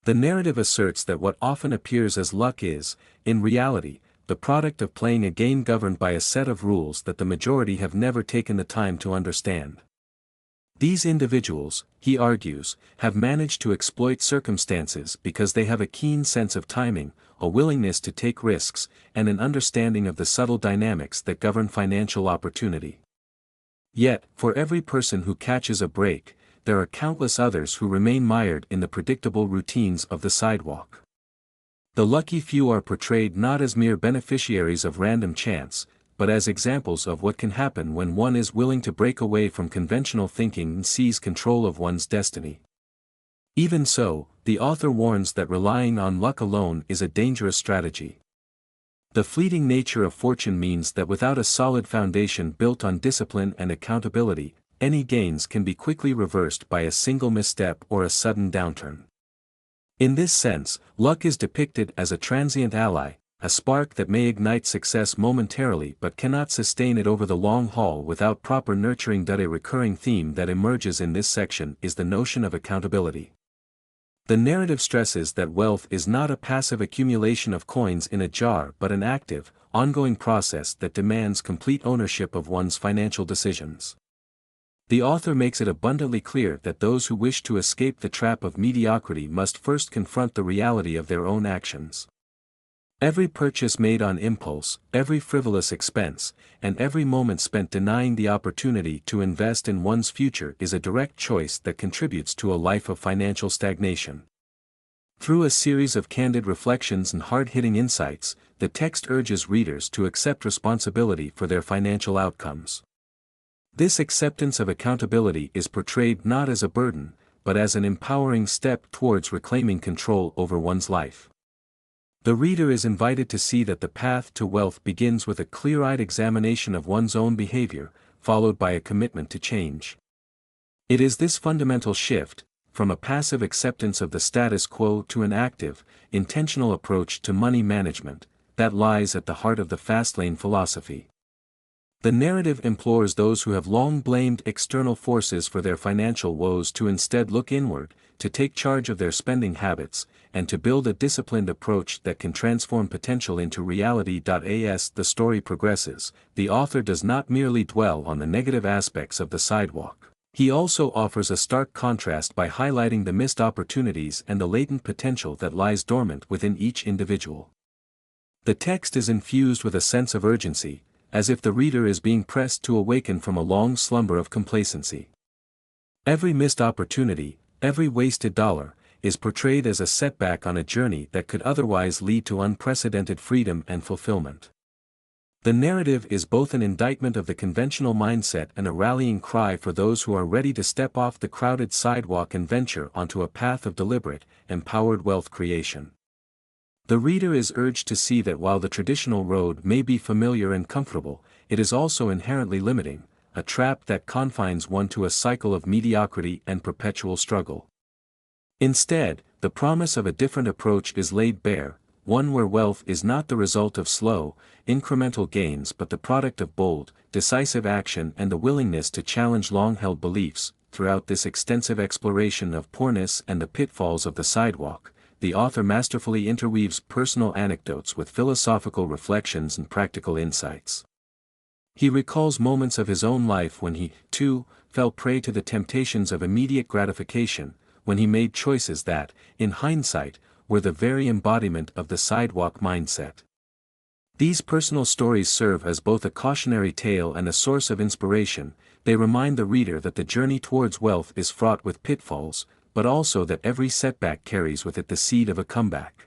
The narrative asserts that what often appears as luck is, in reality, the product of playing a game governed by a set of rules that the majority have never taken the time to understand. These individuals, he argues, have managed to exploit circumstances because they have a keen sense of timing, a willingness to take risks, and an understanding of the subtle dynamics that govern financial opportunity. Yet, for every person who catches a break, there are countless others who remain mired in the predictable routines of the sidewalk. The lucky few are portrayed not as mere beneficiaries of random chance, but as examples of what can happen when one is willing to break away from conventional thinking and seize control of one's destiny. Even so, the author warns that relying on luck alone is a dangerous strategy. The fleeting nature of fortune means that without a solid foundation built on discipline and accountability, any gains can be quickly reversed by a single misstep or a sudden downturn. In this sense, luck is depicted as a transient ally, a spark that may ignite success momentarily but cannot sustain it over the long haul without proper nurturing. A recurring theme that emerges in this section is the notion of accountability. The narrative stresses that wealth is not a passive accumulation of coins in a jar but an active, ongoing process that demands complete ownership of one's financial decisions. The author makes it abundantly clear that those who wish to escape the trap of mediocrity must first confront the reality of their own actions. Every purchase made on impulse, every frivolous expense, and every moment spent denying the opportunity to invest in one's future is a direct choice that contributes to a life of financial stagnation. Through a series of candid reflections and hard-hitting insights, the text urges readers to accept responsibility for their financial outcomes. This acceptance of accountability is portrayed not as a burden, but as an empowering step towards reclaiming control over one's life. The reader is invited to see that the path to wealth begins with a clear-eyed examination of one's own behavior, followed by a commitment to change. It is this fundamental shift, from a passive acceptance of the status quo to an active, intentional approach to money management, that lies at the heart of the Fastlane philosophy. The narrative implores those who have long blamed external forces for their financial woes to instead look inward, to take charge of their spending habits, and to build a disciplined approach that can transform potential into reality. As the story progresses, the author does not merely dwell on the negative aspects of the sidewalk. He also offers a stark contrast by highlighting the missed opportunities and the latent potential that lies dormant within each individual. The text is infused with a sense of urgency, as if the reader is being pressed to awaken from a long slumber of complacency. Every missed opportunity, every wasted dollar, is portrayed as a setback on a journey that could otherwise lead to unprecedented freedom and fulfillment. The narrative is both an indictment of the conventional mindset and a rallying cry for those who are ready to step off the crowded sidewalk and venture onto a path of deliberate, empowered wealth creation. The reader is urged to see that while the traditional road may be familiar and comfortable, it is also inherently limiting, a trap that confines one to a cycle of mediocrity and perpetual struggle. Instead, the promise of a different approach is laid bare, one where wealth is not the result of slow, incremental gains but the product of bold, decisive action and the willingness to challenge long-held beliefs. Throughout this extensive exploration of poorness and the pitfalls of the sidewalk, the author masterfully interweaves personal anecdotes with philosophical reflections and practical insights. He recalls moments of his own life when he, too, fell prey to the temptations of immediate gratification, when he made choices that, in hindsight, were the very embodiment of the sidewalk mindset. These personal stories serve as both a cautionary tale and a source of inspiration. They remind the reader that the journey towards wealth is fraught with pitfalls, but also that every setback carries with it the seed of a comeback.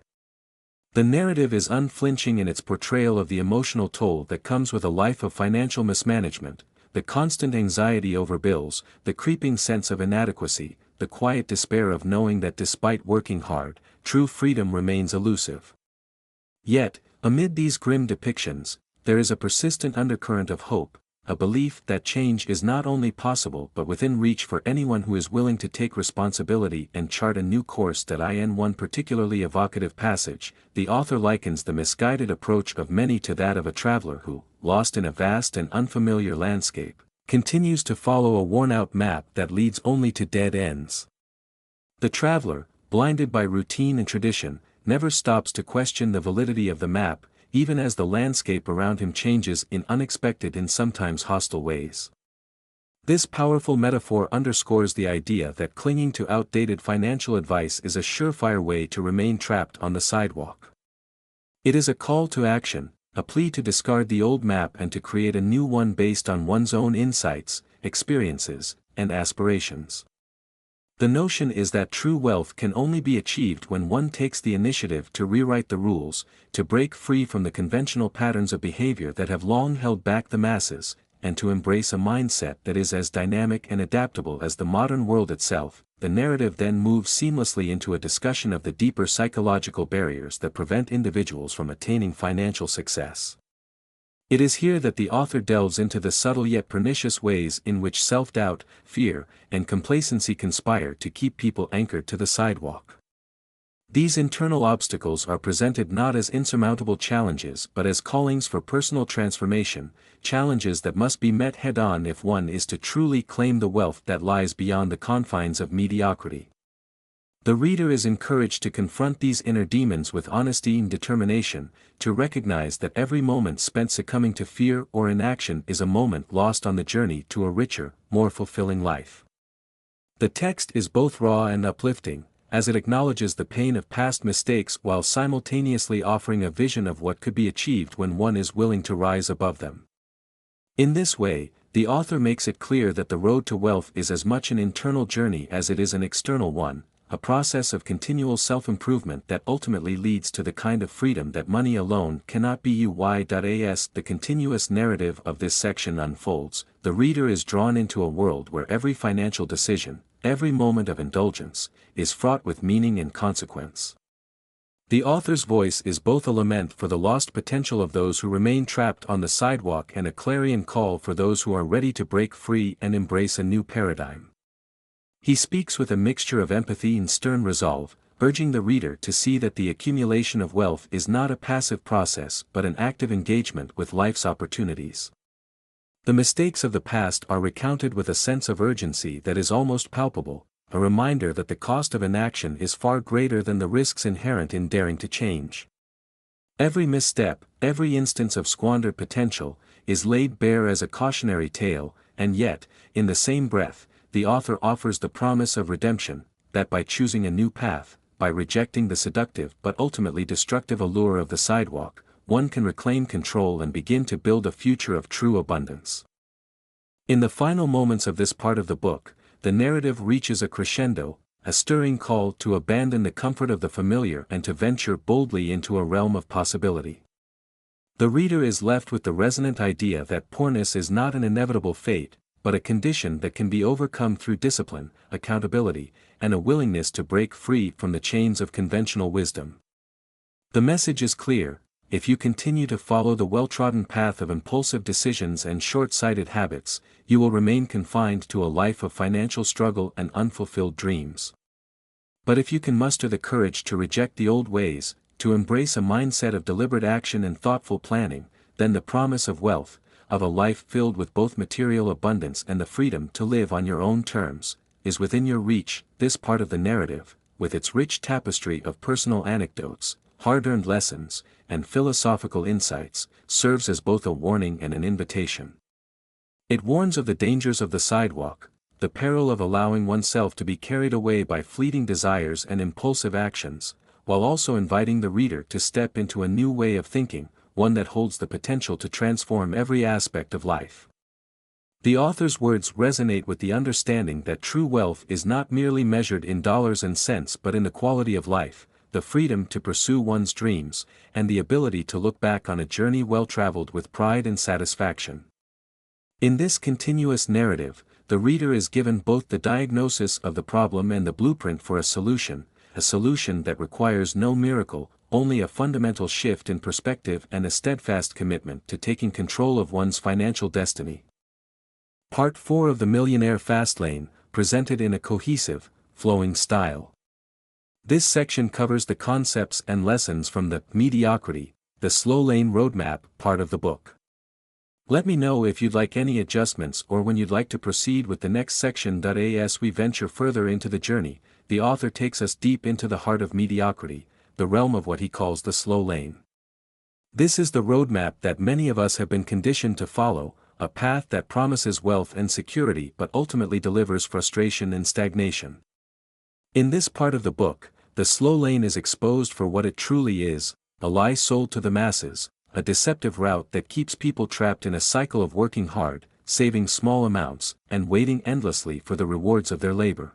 The narrative is unflinching in its portrayal of the emotional toll that comes with a life of financial mismanagement, the constant anxiety over bills, the creeping sense of inadequacy, the quiet despair of knowing that despite working hard, true freedom remains elusive. Yet, amid these grim depictions, there is a persistent undercurrent of hope, a belief that change is not only possible but within reach for anyone who is willing to take responsibility and chart a new course. In one particularly evocative passage, the author likens the misguided approach of many to that of a traveler who, lost in a vast and unfamiliar landscape, continues to follow a worn-out map that leads only to dead ends. The traveler, blinded by routine and tradition, never stops to question the validity of the map, even as the landscape around him changes in unexpected and sometimes hostile ways. This powerful metaphor underscores the idea that clinging to outdated financial advice is a surefire way to remain trapped on the sidewalk. It is a call to action, a plea to discard the old map and to create a new one based on one's own insights, experiences, and aspirations. The notion is that true wealth can only be achieved when one takes the initiative to rewrite the rules, to break free from the conventional patterns of behavior that have long held back the masses, and to embrace a mindset that is as dynamic and adaptable as the modern world itself. The narrative then moves seamlessly into a discussion of the deeper psychological barriers that prevent individuals from attaining financial success. It is here that the author delves into the subtle yet pernicious ways in which self-doubt, fear, and complacency conspire to keep people anchored to the sidewalk. These internal obstacles are presented not as insurmountable challenges but as callings for personal transformation, challenges that must be met head-on if one is to truly claim the wealth that lies beyond the confines of mediocrity. The reader is encouraged to confront these inner demons with honesty and determination, to recognize that every moment spent succumbing to fear or inaction is a moment lost on the journey to a richer, more fulfilling life. The text is both raw and uplifting, as it acknowledges the pain of past mistakes while simultaneously offering a vision of what could be achieved when one is willing to rise above them. In this way, the author makes it clear that the road to wealth is as much an internal journey as it is an external one, a process of continual self-improvement that ultimately leads to the kind of freedom that money alone cannot buy. The continuous narrative of this section unfolds. The reader is drawn into a world where every financial decision, every moment of indulgence, is fraught with meaning and consequence. The author's voice is both a lament for the lost potential of those who remain trapped on the sidewalk and a clarion call for those who are ready to break free and embrace a new paradigm. He speaks with a mixture of empathy and stern resolve, urging the reader to see that the accumulation of wealth is not a passive process but an active engagement with life's opportunities. The mistakes of the past are recounted with a sense of urgency that is almost palpable, a reminder that the cost of inaction is far greater than the risks inherent in daring to change. Every misstep, every instance of squandered potential, is laid bare as a cautionary tale, and yet, in the same breath, the author offers the promise of redemption, that by choosing a new path, by rejecting the seductive but ultimately destructive allure of the sidewalk, one can reclaim control and begin to build a future of true abundance. In the final moments of this part of the book, the narrative reaches a crescendo, a stirring call to abandon the comfort of the familiar and to venture boldly into a realm of possibility. The reader is left with the resonant idea that poorness is not an inevitable fate, but a condition that can be overcome through discipline, accountability, and a willingness to break free from the chains of conventional wisdom. The message is clear: if you continue to follow the well-trodden path of impulsive decisions and short-sighted habits, you will remain confined to a life of financial struggle and unfulfilled dreams. But if you can muster the courage to reject the old ways, to embrace a mindset of deliberate action and thoughtful planning, then the promise of wealth, of a life filled with both material abundance and the freedom to live on your own terms, is within your reach. This part of the narrative, with its rich tapestry of personal anecdotes, hard-earned lessons, and philosophical insights, serves as both a warning and an invitation. It warns of the dangers of the sidewalk, the peril of allowing oneself to be carried away by fleeting desires and impulsive actions, while also inviting the reader to step into a new way of thinking, one that holds the potential to transform every aspect of life. The author's words resonate with the understanding that true wealth is not merely measured in dollars and cents but in the quality of life, the freedom to pursue one's dreams, and the ability to look back on a journey well traveled with pride and satisfaction. In this continuous narrative, the reader is given both the diagnosis of the problem and the blueprint for a solution that requires no miracle, only a fundamental shift in perspective and a steadfast commitment to taking control of one's financial destiny. Part 4 of the Millionaire Fastlane, presented in a cohesive, flowing style. This section covers the concepts and lessons from the mediocrity, the slow lane roadmap part of the book. Let me know if you'd like any adjustments or when you'd like to proceed with the next section. As we venture further into the journey, the author takes us deep into the heart of mediocrity, the realm of what he calls the slow lane. This is the roadmap that many of us have been conditioned to follow, a path that promises wealth and security but ultimately delivers frustration and stagnation. In this part of the book, the slow lane is exposed for what it truly is, a lie sold to the masses, a deceptive route that keeps people trapped in a cycle of working hard, saving small amounts, and waiting endlessly for the rewards of their labor.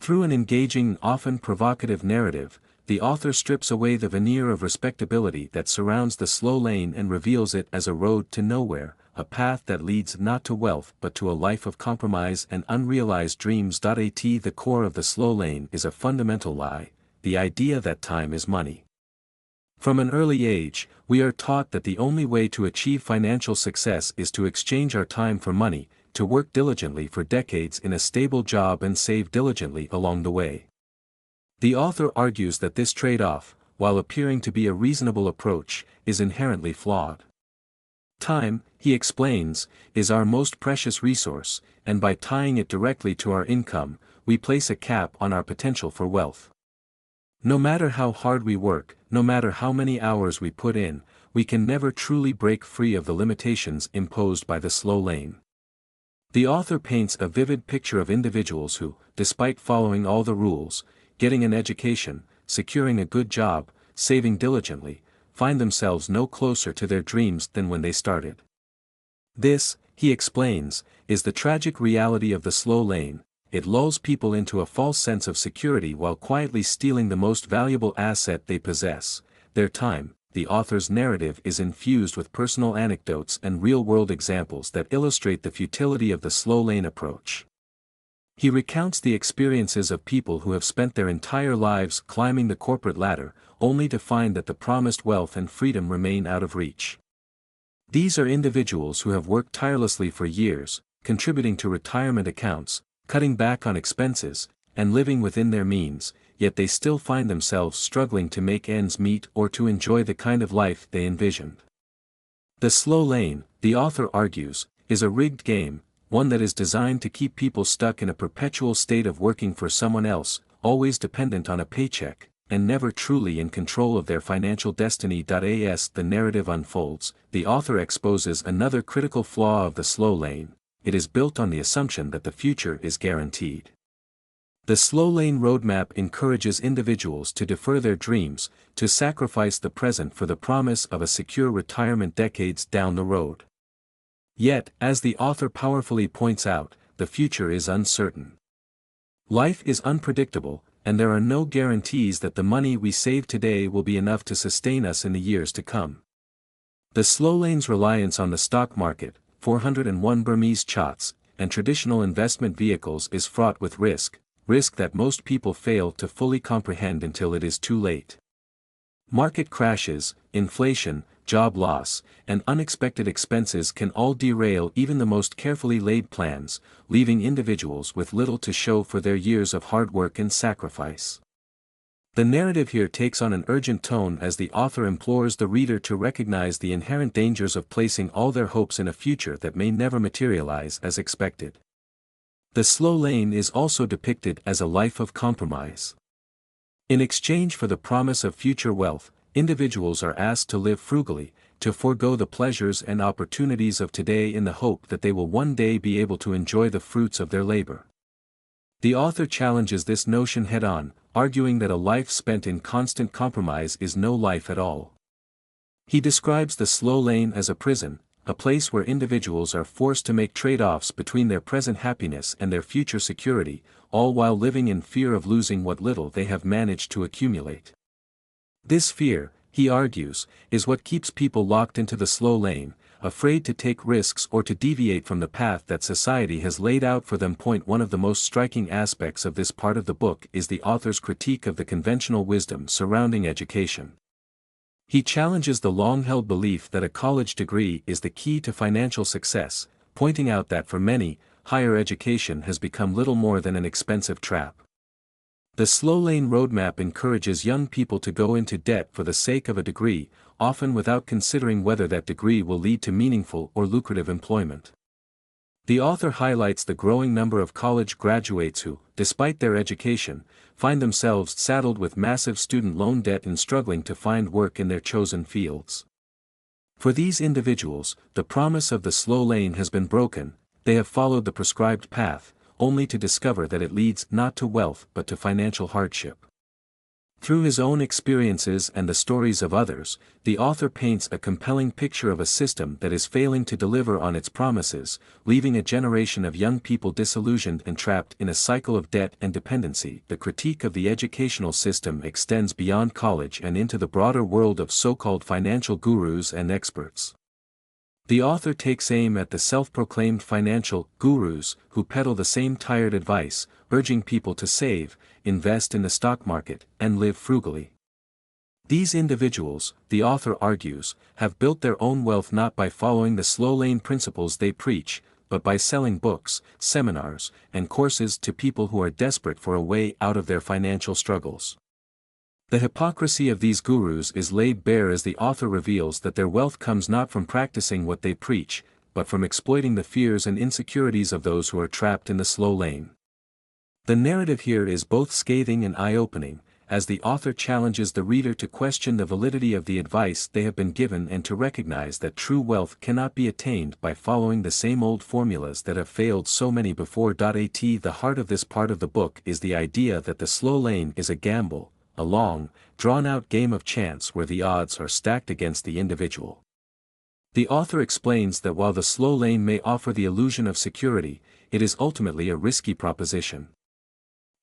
Through an engaging, often provocative narrative, the author strips away the veneer of respectability that surrounds the slow lane and reveals it as a road to nowhere, a path that leads not to wealth but to a life of compromise and unrealized dreams. The core of the slow lane is a fundamental lie, the idea that time is money. From an early age, we are taught that the only way to achieve financial success is to exchange our time for money, to work diligently for decades in a stable job and save diligently along the way. The author argues that this trade-off, while appearing to be a reasonable approach, is inherently flawed. Time, he explains, is our most precious resource, and by tying it directly to our income, we place a cap on our potential for wealth. No matter how hard we work, no matter how many hours we put in, we can never truly break free of the limitations imposed by the slow lane. The author paints a vivid picture of individuals who, despite following all the rules, getting an education, securing a good job, saving diligently, find themselves no closer to their dreams than when they started. This, he explains, is the tragic reality of the slow lane. It lulls people into a false sense of security while quietly stealing the most valuable asset they possess, their time. The author's narrative is infused with personal anecdotes and real-world examples that illustrate the futility of the slow lane approach. He recounts the experiences of people who have spent their entire lives climbing the corporate ladder, only to find that the promised wealth and freedom remain out of reach. These are individuals who have worked tirelessly for years, contributing to retirement accounts, cutting back on expenses, and living within their means, yet they still find themselves struggling to make ends meet or to enjoy the kind of life they envisioned. The slow lane, the author argues, is a rigged game, one that is designed to keep people stuck in a perpetual state of working for someone else, always dependent on a paycheck, and never truly in control of their financial destiny. As the narrative unfolds, the author exposes another critical flaw of the slow lane: it is built on the assumption that the future is guaranteed. The slow lane roadmap encourages individuals to defer their dreams, to sacrifice the present for the promise of a secure retirement decades down the road. Yet, as the author powerfully points out, the future is uncertain. Life is unpredictable, and there are no guarantees that the money we save today will be enough to sustain us in the years to come. The slow lane's reliance on the stock market, 401 Burmese chats, and traditional investment vehicles is fraught with risk that most people fail to fully comprehend until it is too late. Market crashes, inflation, job loss, and unexpected expenses can all derail even the most carefully laid plans, leaving individuals with little to show for their years of hard work and sacrifice. The narrative here takes on an urgent tone as the author implores the reader to recognize the inherent dangers of placing all their hopes in a future that may never materialize as expected. The slow lane is also depicted as a life of compromise. In exchange for the promise of future wealth, individuals are asked to live frugally, to forego the pleasures and opportunities of today in the hope that they will one day be able to enjoy the fruits of their labor. The author challenges this notion head-on, arguing that a life spent in constant compromise is no life at all. He describes the slow lane as a prison, a place where individuals are forced to make trade-offs between their present happiness and their future security, all while living in fear of losing what little they have managed to accumulate. This fear, he argues, is what keeps people locked into the slow lane, afraid to take risks or to deviate from the path that society has laid out for them. One of the most striking aspects of this part of the book is the author's critique of the conventional wisdom surrounding education. He challenges the long-held belief that a college degree is the key to financial success, pointing out that for many, higher education has become little more than an expensive trap. The slow lane roadmap encourages young people to go into debt for the sake of a degree, often without considering whether that degree will lead to meaningful or lucrative employment. The author highlights the growing number of college graduates who, despite their education, find themselves saddled with massive student loan debt and struggling to find work in their chosen fields. For these individuals, the promise of the slow lane has been broken. They have followed the prescribed path, only to discover that it leads not to wealth but to financial hardship. Through his own experiences and the stories of others, the author paints a compelling picture of a system that is failing to deliver on its promises, leaving a generation of young people disillusioned and trapped in a cycle of debt and dependency. The critique of the educational system extends beyond college and into the broader world of so-called financial gurus and experts. The author takes aim at the self-proclaimed financial gurus who peddle the same tired advice, urging people to save, invest in the stock market, and live frugally. These individuals, the author argues, have built their own wealth not by following the slow lane principles they preach, but by selling books, seminars, and courses to people who are desperate for a way out of their financial struggles. The hypocrisy of these gurus is laid bare as the author reveals that their wealth comes not from practicing what they preach, but from exploiting the fears and insecurities of those who are trapped in the slow lane. The narrative here is both scathing and eye-opening, as the author challenges the reader to question the validity of the advice they have been given and to recognize that true wealth cannot be attained by following the same old formulas that have failed so many before. The heart of this part of the book is the idea that the slow lane is a gamble, a long, drawn-out game of chance where the odds are stacked against the individual. The author explains that while the slow lane may offer the illusion of security, it is ultimately a risky proposition.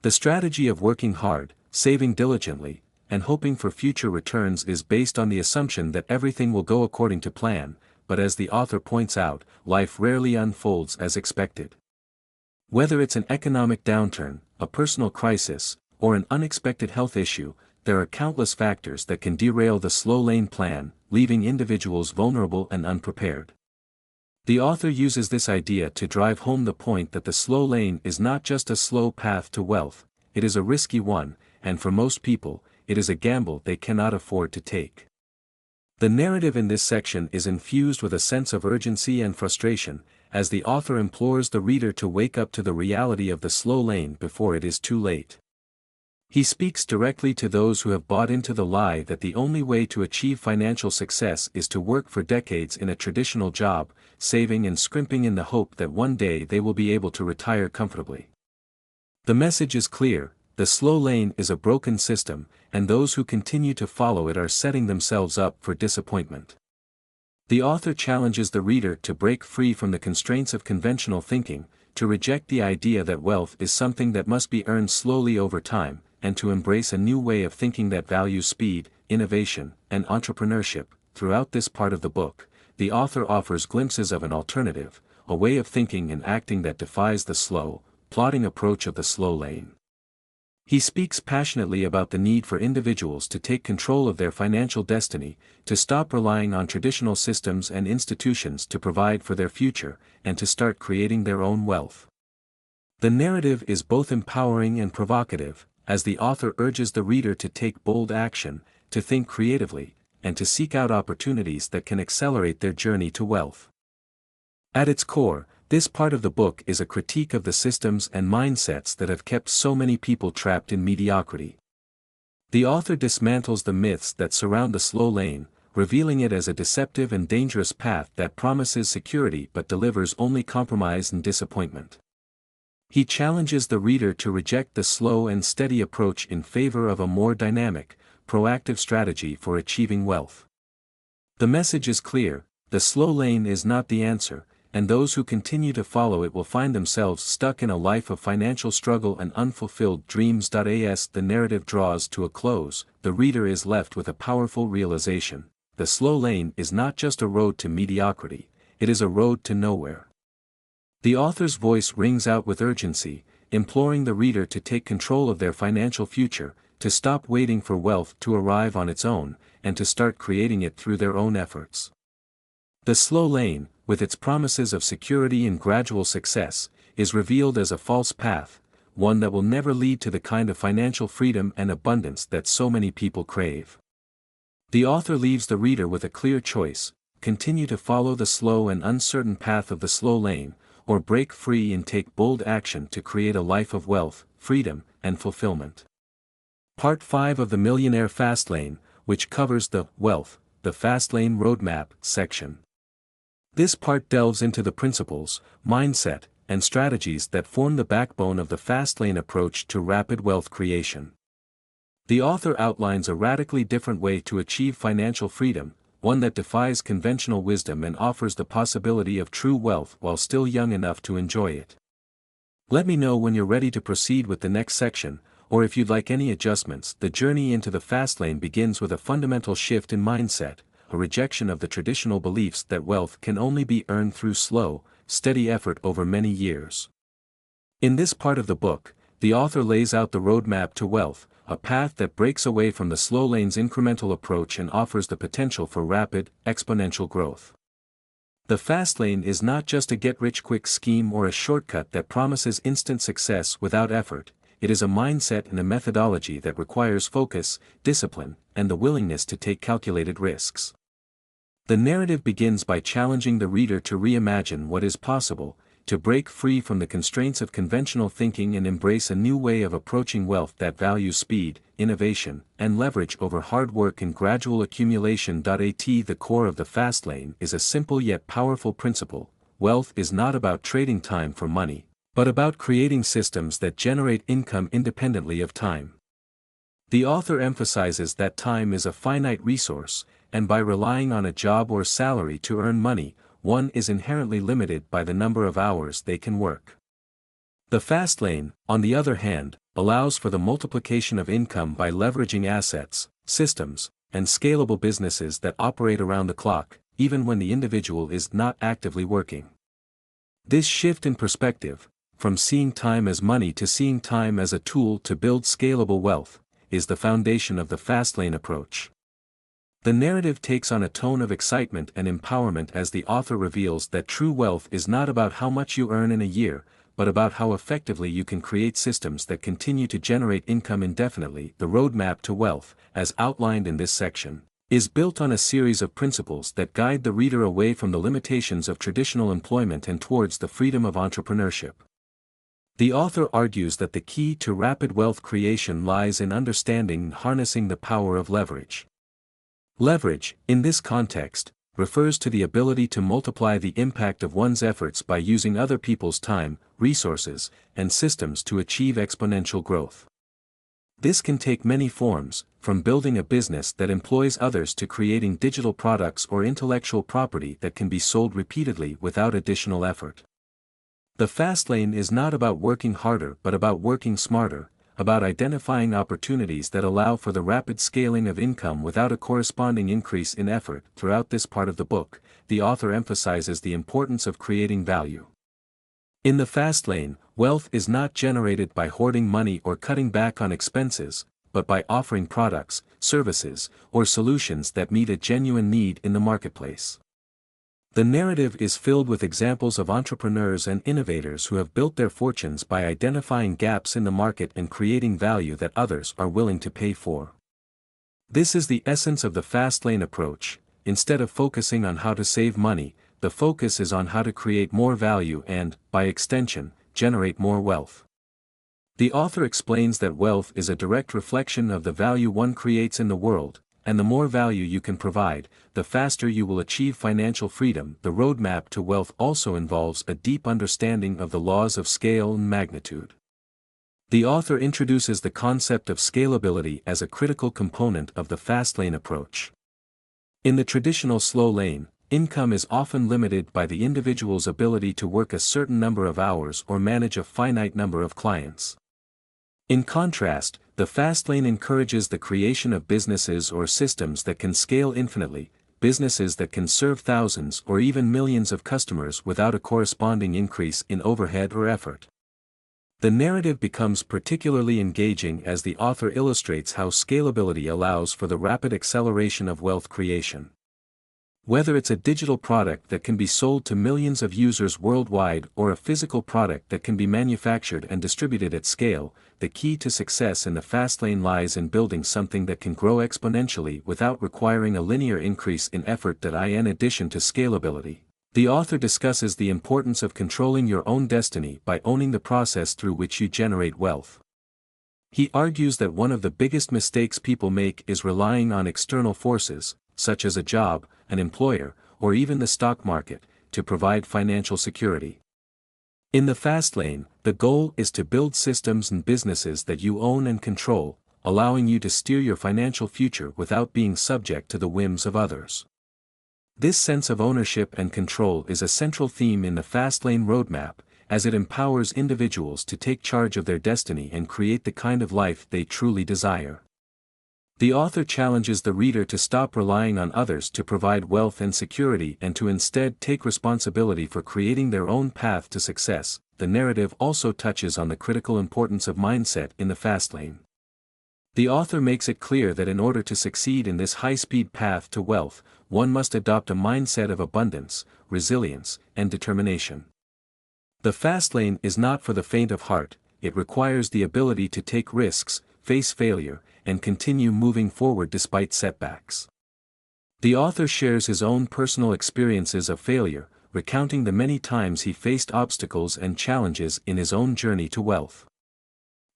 The strategy of working hard, saving diligently, and hoping for future returns is based on the assumption that everything will go according to plan, but as the author points out, life rarely unfolds as expected. Whether it's an economic downturn, a personal crisis, or an unexpected health issue, there are countless factors that can derail the slow lane plan, leaving individuals vulnerable and unprepared. The author uses this idea to drive home the point that the slow lane is not just a slow path to wealth, it is a risky one, and for most people, it is a gamble they cannot afford to take. The narrative in this section is infused with a sense of urgency and frustration, as the author implores the reader to wake up to the reality of the slow lane before it is too late. He speaks directly to those who have bought into the lie that the only way to achieve financial success is to work for decades in a traditional job, saving and scrimping in the hope that one day they will be able to retire comfortably. The message is clear: the slow lane is a broken system, and those who continue to follow it are setting themselves up for disappointment. The author challenges the reader to break free from the constraints of conventional thinking, to reject the idea that wealth is something that must be earned slowly over time, and to embrace a new way of thinking that values speed, innovation, and entrepreneurship. Throughout this part of the book, the author offers glimpses of an alternative, a way of thinking and acting that defies the slow, plodding approach of the slow lane. He speaks passionately about the need for individuals to take control of their financial destiny, to stop relying on traditional systems and institutions to provide for their future, and to start creating their own wealth. The narrative is both empowering and provocative, as the author urges the reader to take bold action, to think creatively, and to seek out opportunities that can accelerate their journey to wealth. At its core, this part of the book is a critique of the systems and mindsets that have kept so many people trapped in mediocrity. The author dismantles the myths that surround the slow lane, revealing it as a deceptive and dangerous path that promises security but delivers only compromise and disappointment. He challenges the reader to reject the slow and steady approach in favor of a more dynamic, proactive strategy for achieving wealth. The message is clear: the slow lane is not the answer, and those who continue to follow it will find themselves stuck in a life of financial struggle and unfulfilled dreams. As the narrative draws to a close, the reader is left with a powerful realization: the slow lane is not just a road to mediocrity, it is a road to nowhere. The author's voice rings out with urgency, imploring the reader to take control of their financial future, to stop waiting for wealth to arrive on its own, and to start creating it through their own efforts. The slow lane, with its promises of security and gradual success, is revealed as a false path, one that will never lead to the kind of financial freedom and abundance that so many people crave. The author leaves the reader with a clear choice: continue to follow the slow and uncertain path of the slow lane, or break free and take bold action to create a life of wealth, freedom, and fulfillment. Part 5 of the Millionaire Fastlane, which covers the Fastlane Roadmap section. This part delves into the principles, mindset, and strategies that form the backbone of the Fastlane approach to rapid wealth creation. The author outlines a radically different way to achieve financial freedom, one that defies conventional wisdom and offers the possibility of true wealth while still young enough to enjoy it. Let me know when you're ready to proceed with the next section, or if you'd like any adjustments. The journey into the Fastlane begins with a fundamental shift in mindset, a rejection of the traditional beliefs that wealth can only be earned through slow, steady effort over many years. In this part of the book, the author lays out the roadmap to wealth, a path that breaks away from the slow lane's incremental approach and offers the potential for rapid, exponential growth. The Fastlane is not just a get-rich-quick scheme or a shortcut that promises instant success without effort. It is a mindset and a methodology that requires focus, discipline, and the willingness to take calculated risks. The narrative begins by challenging the reader to reimagine what is possible, to break free from the constraints of conventional thinking and embrace a new way of approaching wealth that values speed, innovation, and leverage over hard work and gradual accumulation. The core of the Fastlane is a simple yet powerful principle: wealth is not about trading time for money, but about creating systems that generate income independently of time. The author emphasizes that time is a finite resource, and by relying on a job or salary to earn money, one is inherently limited by the number of hours they can work. The Fastlane, on the other hand, allows for the multiplication of income by leveraging assets, systems, and scalable businesses that operate around the clock, even when the individual is not actively working. This shift in perspective, from seeing time as money to seeing time as a tool to build scalable wealth, is the foundation of the Fastlane approach. The narrative takes on a tone of excitement and empowerment as the author reveals that true wealth is not about how much you earn in a year, but about how effectively you can create systems that continue to generate income indefinitely. The roadmap to wealth, as outlined in this section, is built on a series of principles that guide the reader away from the limitations of traditional employment and towards the freedom of entrepreneurship. The author argues that the key to rapid wealth creation lies in understanding and harnessing the power of leverage. Leverage, in this context, refers to the ability to multiply the impact of one's efforts by using other people's time, resources, and systems to achieve exponential growth. This can take many forms, from building a business that employs others to creating digital products or intellectual property that can be sold repeatedly without additional effort. The Fastlane is not about working harder but about working smarter, about identifying opportunities that allow for the rapid scaling of income without a corresponding increase in effort. Throughout this part of the book, the author emphasizes the importance of creating value. In the Fastlane, wealth is not generated by hoarding money or cutting back on expenses, but by offering products, services, or solutions that meet a genuine need in the marketplace. The narrative is filled with examples of entrepreneurs and innovators who have built their fortunes by identifying gaps in the market and creating value that others are willing to pay for. This is the essence of the Fastlane approach. Instead of focusing on how to save money, the focus is on how to create more value and, by extension, generate more wealth. The author explains that wealth is a direct reflection of the value one creates in the world, and the more value you can provide, the faster you will achieve financial freedom. The roadmap to wealth also involves a deep understanding of the laws of scale and magnitude. The author introduces the concept of scalability as a critical component of the fast lane approach. In the traditional slow lane, income is often limited by the individual's ability to work a certain number of hours or manage a finite number of clients. In contrast, the fast lane encourages the creation of businesses or systems that can scale infinitely, businesses that can serve thousands or even millions of customers without a corresponding increase in overhead or effort. The narrative becomes particularly engaging as the author illustrates how scalability allows for the rapid acceleration of wealth creation. Whether it's a digital product that can be sold to millions of users worldwide or a physical product that can be manufactured and distributed at scale, the key to success in the fast lane lies in building something that can grow exponentially without requiring a linear increase in effort. In addition to scalability, the author discusses the importance of controlling your own destiny by owning the process through which you generate wealth. He argues that one of the biggest mistakes people make is relying on external forces, such as a job, an employer, or even the stock market, to provide financial security. In the fast lane, the goal is to build systems and businesses that you own and control, allowing you to steer your financial future without being subject to the whims of others. This sense of ownership and control is a central theme in the fast lane roadmap, as it empowers individuals to take charge of their destiny and create the kind of life they truly desire. The author challenges the reader to stop relying on others to provide wealth and security and to instead take responsibility for creating their own path to success. The narrative also touches on the critical importance of mindset in the fast lane. The author makes it clear that in order to succeed in this high-speed path to wealth, one must adopt a mindset of abundance, resilience, and determination. The fast lane is not for the faint of heart. It requires the ability to take risks, face failure, and continue moving forward despite setbacks. The author shares his own personal experiences of failure, recounting the many times he faced obstacles and challenges in his own journey to wealth.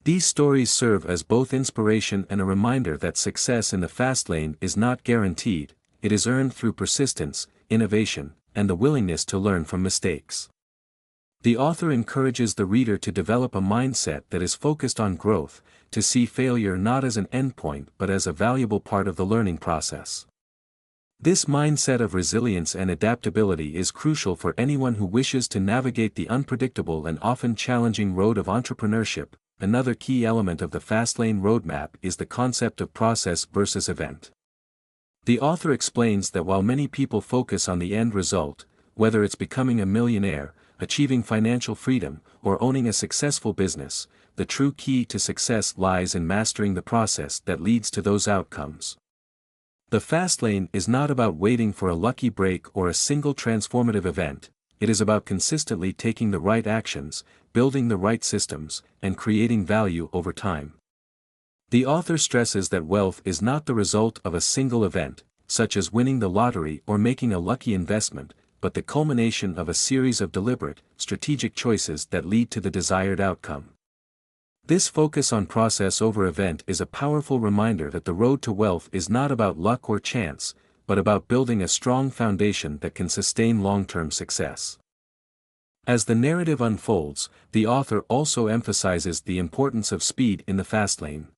These stories serve as both inspiration and a reminder that success in the fast lane is not guaranteed. It is earned through persistence, innovation, and the willingness to learn from mistakes. The author encourages the reader to develop a mindset that is focused on growth, to see failure not as an endpoint but as a valuable part of the learning process. This mindset of resilience and adaptability is crucial for anyone who wishes to navigate the unpredictable and often challenging road of entrepreneurship. Another key element of the Fastlane roadmap is the concept of process versus event. The author explains that while many people focus on the end result, whether it's becoming a millionaire, achieving financial freedom, or owning a successful business, the true key to success lies in mastering the process that leads to those outcomes. The fast lane is not about waiting for a lucky break or a single transformative event. It is about consistently taking the right actions, building the right systems, and creating value over time. The author stresses that wealth is not the result of a single event, such as winning the lottery or making a lucky investment, but the culmination of a series of deliberate, strategic choices that lead to the desired outcome. This focus on process over event is a powerful reminder that the road to wealth is not about luck or chance, but about building a strong foundation that can sustain long-term success. As the narrative unfolds, the author also emphasizes the importance of speed in the fast lane.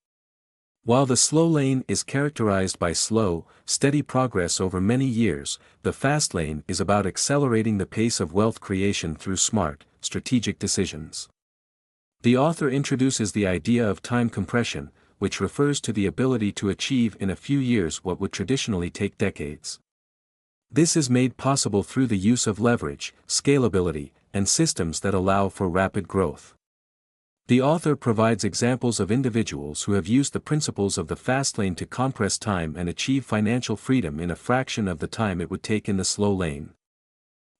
While the slow lane is characterized by slow, steady progress over many years, the fast lane is about accelerating the pace of wealth creation through smart, strategic decisions. The author introduces the idea of time compression, which refers to the ability to achieve in a few years what would traditionally take decades. This is made possible through the use of leverage, scalability, and systems that allow for rapid growth. The author provides examples of individuals who have used the principles of the fast lane to compress time and achieve financial freedom in a fraction of the time it would take in the slow lane.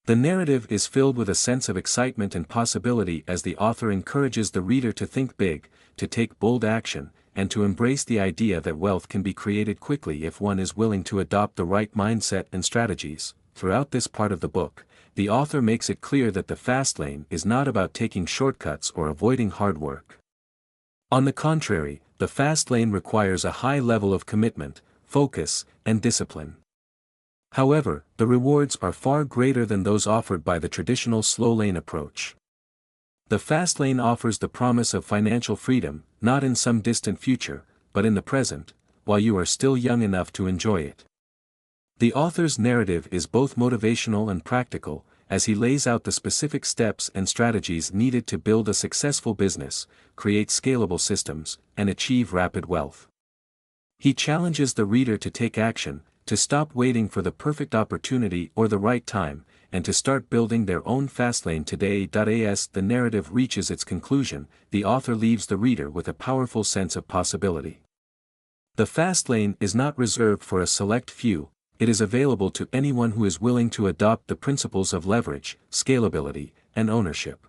The narrative is filled with a sense of excitement and possibility as the author encourages the reader to think big, to take bold action, and to embrace the idea that wealth can be created quickly if one is willing to adopt the right mindset and strategies. Throughout this part of the book, the author makes it clear that the fast lane is not about taking shortcuts or avoiding hard work. On the contrary, the fast lane requires a high level of commitment, focus, and discipline. However, the rewards are far greater than those offered by the traditional slow lane approach. The fast lane offers the promise of financial freedom, not in some distant future, but in the present, while you are still young enough to enjoy it. The author's narrative is both motivational and practical, as he lays out the specific steps and strategies needed to build a successful business, create scalable systems, and achieve rapid wealth. He challenges the reader to take action, to stop waiting for the perfect opportunity or the right time, and to start building their own fastlane today. As the narrative reaches its conclusion, the author leaves the reader with a powerful sense of possibility. The fastlane is not reserved for a select few, it is available to anyone who is willing to adopt the principles of leverage, scalability, and ownership.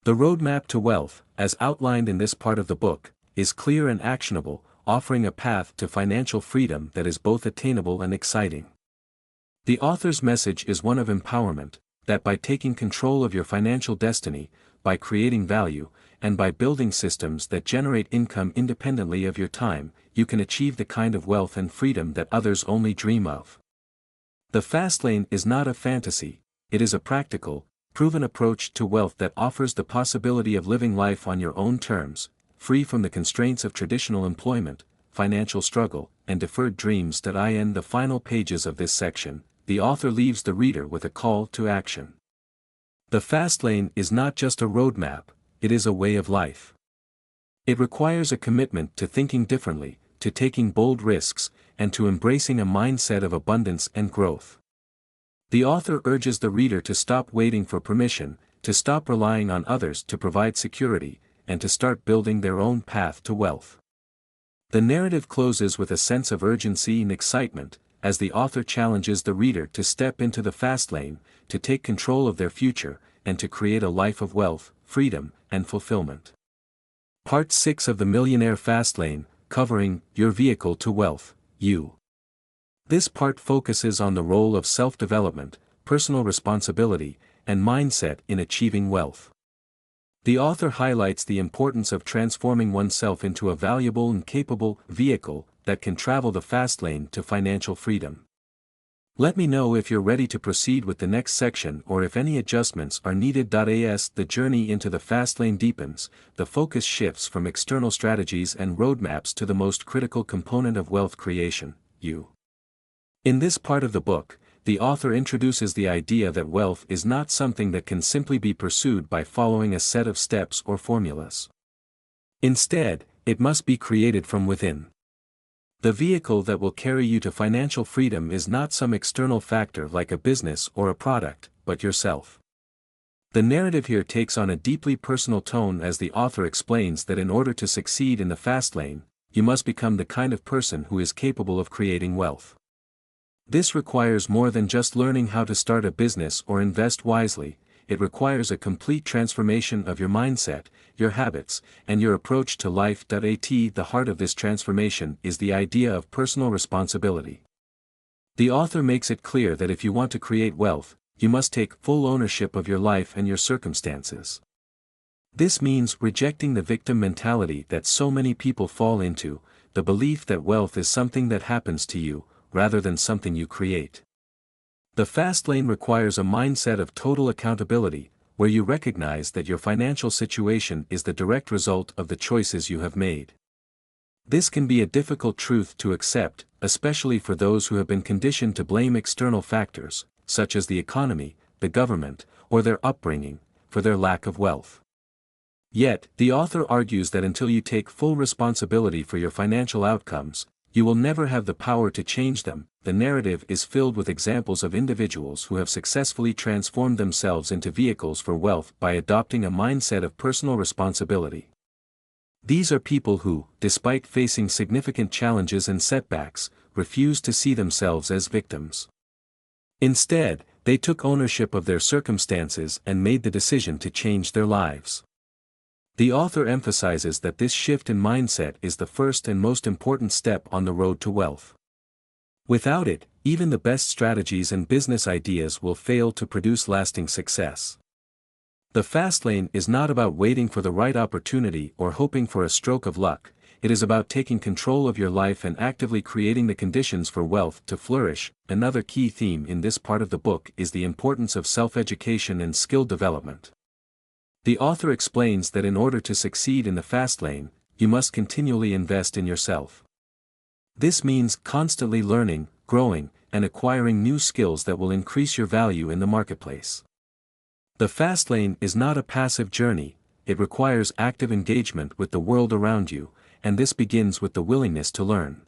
The roadmap to wealth, as outlined in this part of the book, is clear and actionable, offering a path to financial freedom that is both attainable and exciting. The author's message is one of empowerment, that by taking control of your financial destiny, by creating value, and by building systems that generate income independently of your time, you can achieve the kind of wealth and freedom that others only dream of. The fast lane is not a fantasy, it is a practical, proven approach to wealth that offers the possibility of living life on your own terms, free from the constraints of traditional employment, financial struggle, and deferred dreams. In the final pages of this section, the author leaves the reader with a call to action. The fast lane is not just a roadmap, it is a way of life. It requires a commitment to thinking differently, to taking bold risks, and to embracing a mindset of abundance and growth. The author urges the reader to stop waiting for permission, to stop relying on others to provide security, and to start building their own path to wealth. The narrative closes with a sense of urgency and excitement, as the author challenges the reader to step into the fast lane, to take control of their future, and to create a life of wealth, freedom, and fulfillment. Part 6 of the Millionaire Fastlane, covering Your Vehicle to Wealth, You. This part focuses on the role of self-development, personal responsibility, and mindset in achieving wealth. The author highlights the importance of transforming oneself into a valuable and capable vehicle that can travel the fast lane to financial freedom. Let me know if you're ready to proceed with the next section or if any adjustments are needed. As the journey into the fast lane deepens, the focus shifts from external strategies and roadmaps to the most critical component of wealth creation, you. In this part of the book, the author introduces the idea that wealth is not something that can simply be pursued by following a set of steps or formulas. Instead, it must be created from within. The vehicle that will carry you to financial freedom is not some external factor like a business or a product, but yourself. The narrative here takes on a deeply personal tone as the author explains that in order to succeed in the fast lane, you must become the kind of person who is capable of creating wealth. This requires more than just learning how to start a business or invest wisely, it requires a complete transformation of your mindset, your habits, and your approach to life. The heart of this transformation is the idea of personal responsibility. The author makes it clear that if you want to create wealth, you must take full ownership of your life and your circumstances. This means rejecting the victim mentality that so many people fall into, the belief that wealth is something that happens to you, rather than something you create. The fast lane requires a mindset of total accountability, where you recognize that your financial situation is the direct result of the choices you have made. This can be a difficult truth to accept, especially for those who have been conditioned to blame external factors, such as the economy, the government, or their upbringing, for their lack of wealth. Yet, the author argues that until you take full responsibility for your financial outcomes, you will never have the power to change them. The narrative is filled with examples of individuals who have successfully transformed themselves into vehicles for wealth by adopting a mindset of personal responsibility. These are people who, despite facing significant challenges and setbacks, refuse to see themselves as victims. Instead, they took ownership of their circumstances and made the decision to change their lives. The author emphasizes that this shift in mindset is the first and most important step on the road to wealth. Without it, even the best strategies and business ideas will fail to produce lasting success. The fast lane is not about waiting for the right opportunity or hoping for a stroke of luck. It is about taking control of your life and actively creating the conditions for wealth to flourish. Another key theme in this part of the book is the importance of self-education and skill development. The author explains that in order to succeed in the fast lane, you must continually invest in yourself. This means constantly learning, growing, and acquiring new skills that will increase your value in the marketplace. The fast lane is not a passive journey, it requires active engagement with the world around you, and this begins with the willingness to learn.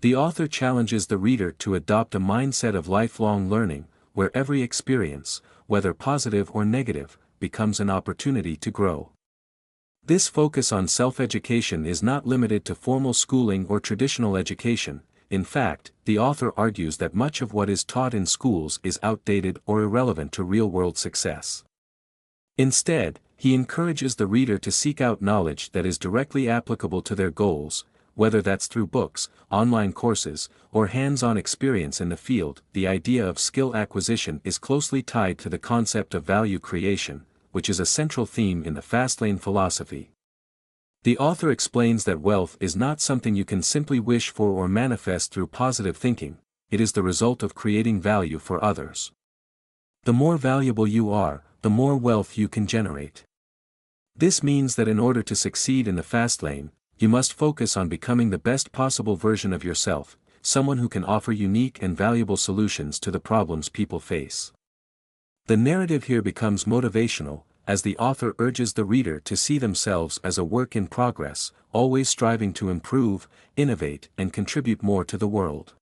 The author challenges the reader to adopt a mindset of lifelong learning, where every experience, whether positive or negative, becomes an opportunity to grow. This focus on self-education is not limited to formal schooling or traditional education. In fact, the author argues that much of what is taught in schools is outdated or irrelevant to real-world success. Instead, he encourages the reader to seek out knowledge that is directly applicable to their goals, whether that's through books, online courses, or hands-on experience in the field. The idea of skill acquisition is closely tied to the concept of value creation, which is a central theme in the Fastlane philosophy. The author explains that wealth is not something you can simply wish for or manifest through positive thinking, it is the result of creating value for others. The more valuable you are, the more wealth you can generate. This means that in order to succeed in the fast lane, you must focus on becoming the best possible version of yourself, someone who can offer unique and valuable solutions to the problems people face. The narrative here becomes motivational, as the author urges the reader to see themselves as a work in progress, always striving to improve, innovate, and contribute more to the world.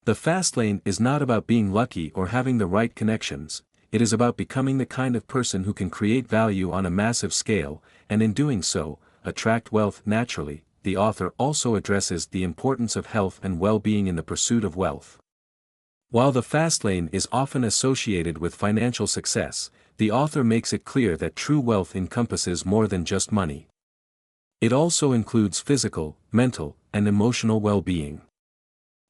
The fast lane is not about being lucky or having the right connections, it is about becoming the kind of person who can create value on a massive scale, and in doing so, attract wealth naturally. The author also addresses the importance of health and well-being in the pursuit of wealth. While the fast lane is often associated with financial success, the author makes it clear that true wealth encompasses more than just money. It also includes physical, mental, and emotional well-being.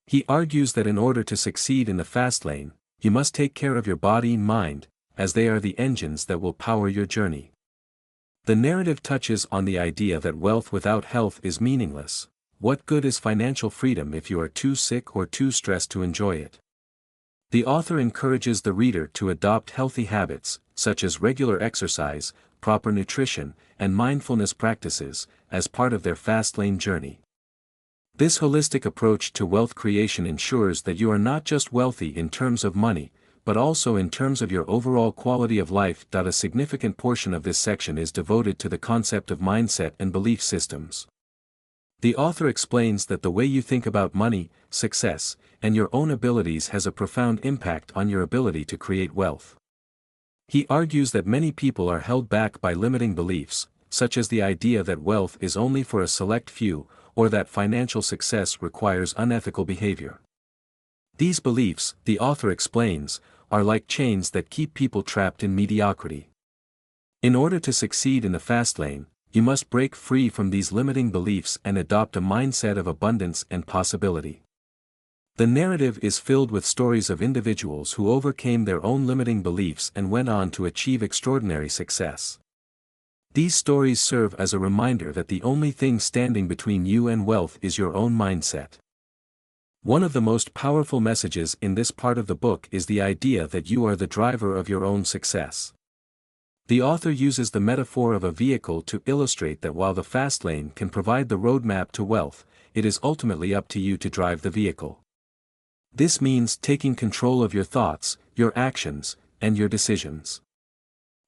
He argues that in order to succeed in the fast lane, you must take care of your body and mind, as they are the engines that will power your journey. The narrative touches on the idea that wealth without health is meaningless. What good is financial freedom if you are too sick or too stressed to enjoy it? The author encourages the reader to adopt healthy habits, such as regular exercise, proper nutrition, and mindfulness practices, as part of their fast lane journey. This holistic approach to wealth creation ensures that you are not just wealthy in terms of money, but also in terms of your overall quality of life. A significant portion of this section is devoted to the concept of mindset and belief systems. The author explains that the way you think about money, success, and your own abilities has a profound impact on your ability to create wealth. He argues that many people are held back by limiting beliefs, such as the idea that wealth is only for a select few, or that financial success requires unethical behavior. These beliefs, the author explains, are like chains that keep people trapped in mediocrity. In order to succeed in the fast lane, you must break free from these limiting beliefs and adopt a mindset of abundance and possibility. The narrative is filled with stories of individuals who overcame their own limiting beliefs and went on to achieve extraordinary success. These stories serve as a reminder that the only thing standing between you and wealth is your own mindset. One of the most powerful messages in this part of the book is the idea that you are the driver of your own success. The author uses the metaphor of a vehicle to illustrate that while the fast lane can provide the roadmap to wealth, it is ultimately up to you to drive the vehicle. This means taking control of your thoughts, your actions, and your decisions.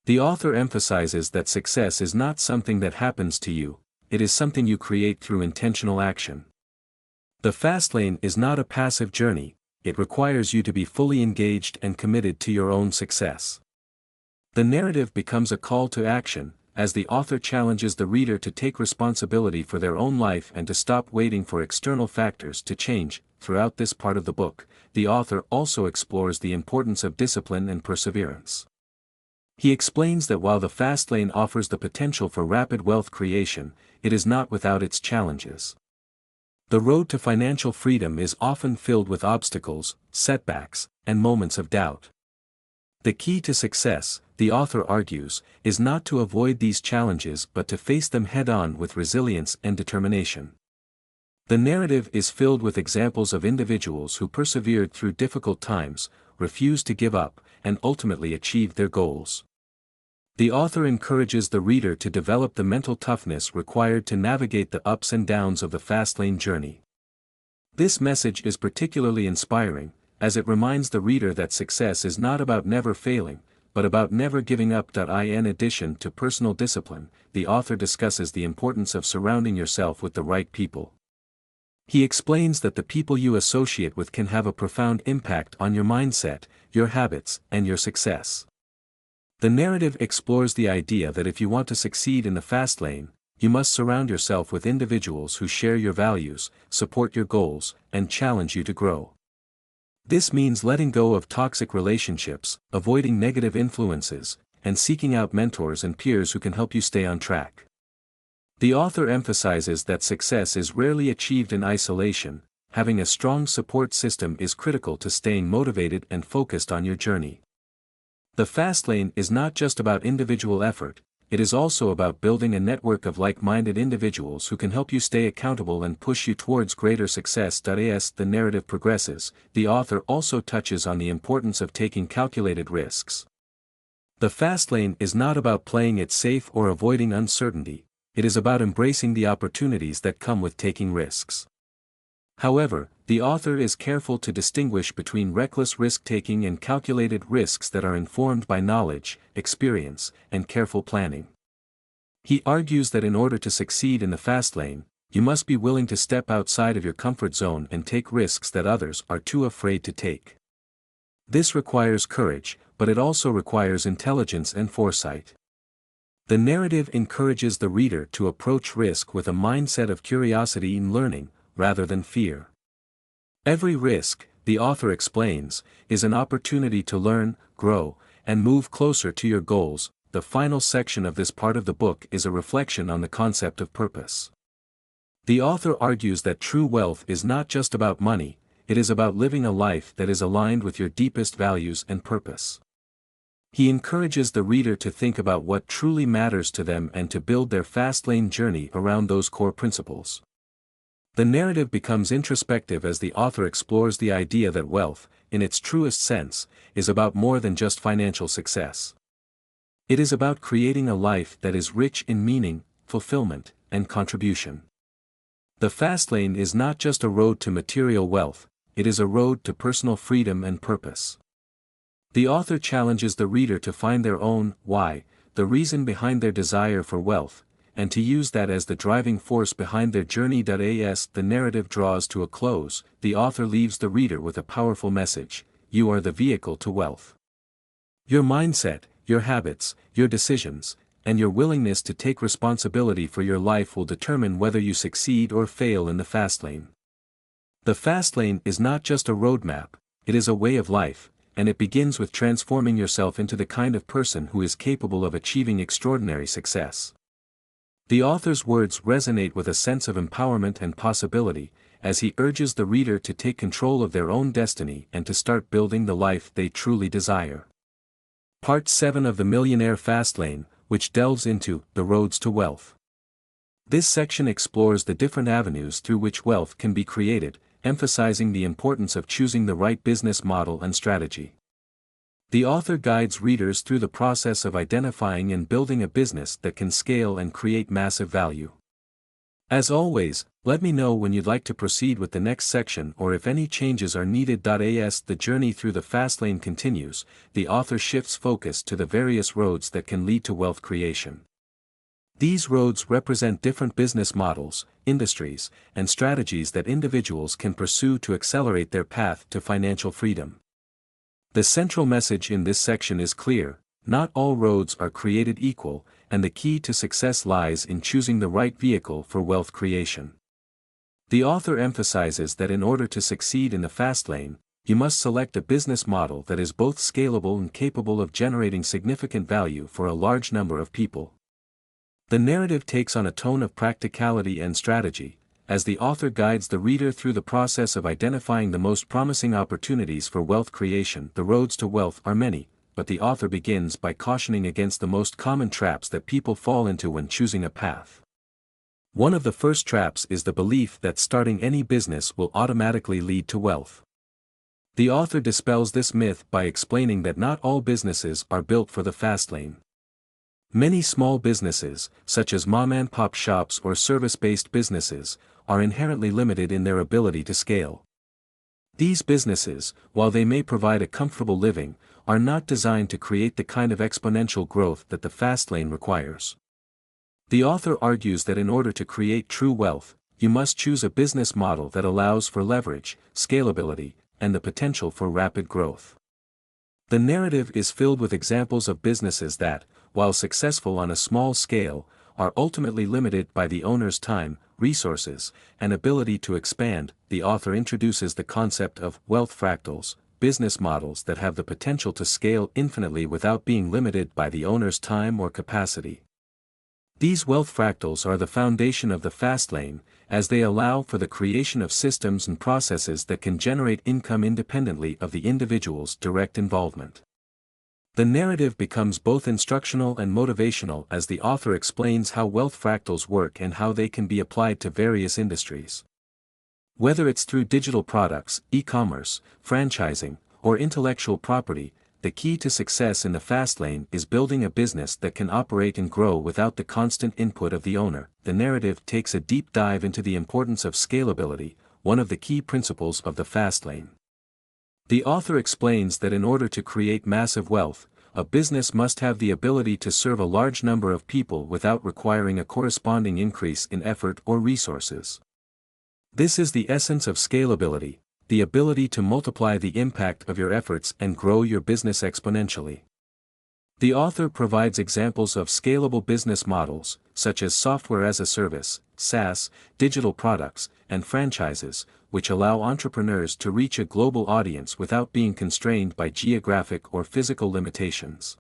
The author emphasizes that success is not something that happens to you, it is something you create through intentional action. The fast lane is not a passive journey, it requires you to be fully engaged and committed to your own success. The narrative becomes a call to action, as the author challenges the reader to take responsibility for their own life and to stop waiting for external factors to change. Throughout this part of the book, the author also explores the importance of discipline and perseverance. He explains that while the fast lane offers the potential for rapid wealth creation, it is not without its challenges. The road to financial freedom is often filled with obstacles, setbacks, and moments of doubt. The key to success, the author argues, is not to avoid these challenges but to face them head-on with resilience and determination. The narrative is filled with examples of individuals who persevered through difficult times, refused to give up, and ultimately achieved their goals. The author encourages the reader to develop the mental toughness required to navigate the ups and downs of the Fastlane journey. This message is particularly inspiring, as it reminds the reader that success is not about never failing, but about never giving up. In addition to personal discipline, the author discusses the importance of surrounding yourself with the right people. He explains that the people you associate with can have a profound impact on your mindset, your habits, and your success. The narrative explores the idea that if you want to succeed in the fast lane, you must surround yourself with individuals who share your values, support your goals, and challenge you to grow. This means letting go of toxic relationships, avoiding negative influences, and seeking out mentors and peers who can help you stay on track. The author emphasizes that success is rarely achieved in isolation. Having a strong support system is critical to staying motivated and focused on your journey. The fast lane is not just about individual effort, it is also about building a network of like-minded individuals who can help you stay accountable and push you towards greater success. As the narrative progresses, the author also touches on the importance of taking calculated risks. The fast lane is not about playing it safe or avoiding uncertainty, it is about embracing the opportunities that come with taking risks. However, the author is careful to distinguish between reckless risk-taking and calculated risks that are informed by knowledge, experience, and careful planning. He argues that in order to succeed in the fast lane, you must be willing to step outside of your comfort zone and take risks that others are too afraid to take. This requires courage, but it also requires intelligence and foresight. The narrative encourages the reader to approach risk with a mindset of curiosity and learning, rather than fear. Every risk, the author explains, is an opportunity to learn, grow, and move closer to your goals. The final section of this part of the book is a reflection on the concept of purpose. The author argues that true wealth is not just about money, it is about living a life that is aligned with your deepest values and purpose. He encourages the reader to think about what truly matters to them and to build their fast lane journey around those core principles. The narrative becomes introspective as the author explores the idea that wealth, in its truest sense, is about more than just financial success. It is about creating a life that is rich in meaning, fulfillment, and contribution. The fast lane is not just a road to material wealth, it is a road to personal freedom and purpose. The author challenges the reader to find their own why, the reason behind their desire for wealth, and to use that as the driving force behind their journey. As the narrative draws to a close, the author leaves the reader with a powerful message: you are the vehicle to wealth. Your mindset, your habits, your decisions, and your willingness to take responsibility for your life will determine whether you succeed or fail in the fast lane. The fast lane is not just a roadmap, it is a way of life, and it begins with transforming yourself into the kind of person who is capable of achieving extraordinary success. The author's words resonate with a sense of empowerment and possibility, as he urges the reader to take control of their own destiny and to start building the life they truly desire. Part 7 of the Millionaire Fastlane, which delves into the roads to wealth. This section explores the different avenues through which wealth can be created, emphasizing the importance of choosing the right business model and strategy. The author guides readers through the process of identifying and building a business that can scale and create massive value. As always, let me know when you'd like to proceed with the next section or if any changes are needed. As the journey through the fast lane continues, the author shifts focus to the various roads that can lead to wealth creation. These roads represent different business models, industries, and strategies that individuals can pursue to accelerate their path to financial freedom. The central message in this section is clear: not all roads are created equal, and the key to success lies in choosing the right vehicle for wealth creation. The author emphasizes that in order to succeed in the fast lane, you must select a business model that is both scalable and capable of generating significant value for a large number of people. The narrative takes on a tone of practicality and strategy, as the author guides the reader through the process of identifying the most promising opportunities for wealth creation. The roads to wealth are many, but the author begins by cautioning against the most common traps that people fall into when choosing a path. One of the first traps is the belief that starting any business will automatically lead to wealth. The author dispels this myth by explaining that not all businesses are built for the fast lane. Many small businesses, such as mom-and-pop shops or service-based businesses, are inherently limited in their ability to scale. These businesses, while they may provide a comfortable living, are not designed to create the kind of exponential growth that the fast lane requires. The author argues that in order to create true wealth, you must choose a business model that allows for leverage, scalability, and the potential for rapid growth. The narrative is filled with examples of businesses that, while successful on a small scale, are ultimately limited by the owner's time, resources, and ability to expand. The author introduces the concept of wealth fractals, business models that have the potential to scale infinitely without being limited by the owner's time or capacity. These wealth fractals are the foundation of the fast lane, as they allow for the creation of systems and processes that can generate income independently of the individual's direct involvement. The narrative becomes both instructional and motivational as the author explains how wealth fractals work and how they can be applied to various industries. Whether it's through digital products, e-commerce, franchising, or intellectual property, the key to success in the fast lane is building a business that can operate and grow without the constant input of the owner. The narrative takes a deep dive into the importance of scalability, one of the key principles of the fast lane. The author explains that in order to create massive wealth, a business must have the ability to serve a large number of people without requiring a corresponding increase in effort or resources. This is the essence of scalability, the ability to multiply the impact of your efforts and grow your business exponentially. The author provides examples of scalable business models, such as software as a service, SaaS, digital products, and franchises, which allow entrepreneurs to reach a global audience without being constrained by geographic or physical limitations.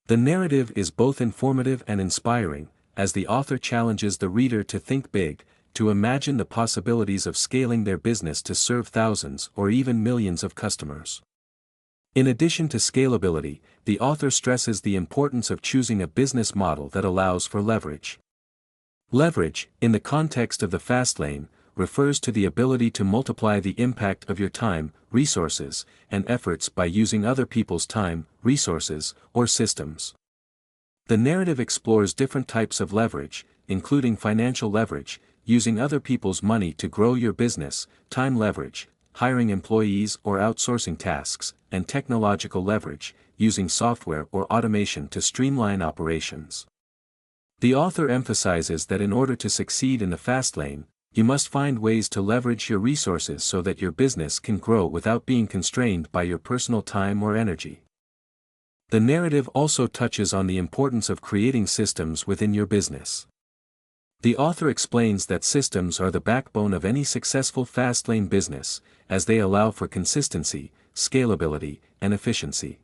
The narrative is both informative and inspiring, as the author challenges the reader to think big, to imagine the possibilities of scaling their business to serve thousands or even millions of customers. In addition to scalability, the author stresses the importance of choosing a business model that allows for leverage. Leverage, in the context of the fast lane, refers to the ability to multiply the impact of your time, resources, and efforts by using other people's time, resources, or systems. The narrative explores different types of leverage, including financial leverage, using other people's money to grow your business, time leverage, hiring employees or outsourcing tasks, and technological leverage, using software or automation to streamline operations. The author emphasizes that in order to succeed in the fast lane, you must find ways to leverage your resources so that your business can grow without being constrained by your personal time or energy. The narrative also touches on the importance of creating systems within your business. The author explains that systems are the backbone of any successful fast lane business, as they allow for consistency, scalability, and efficiency.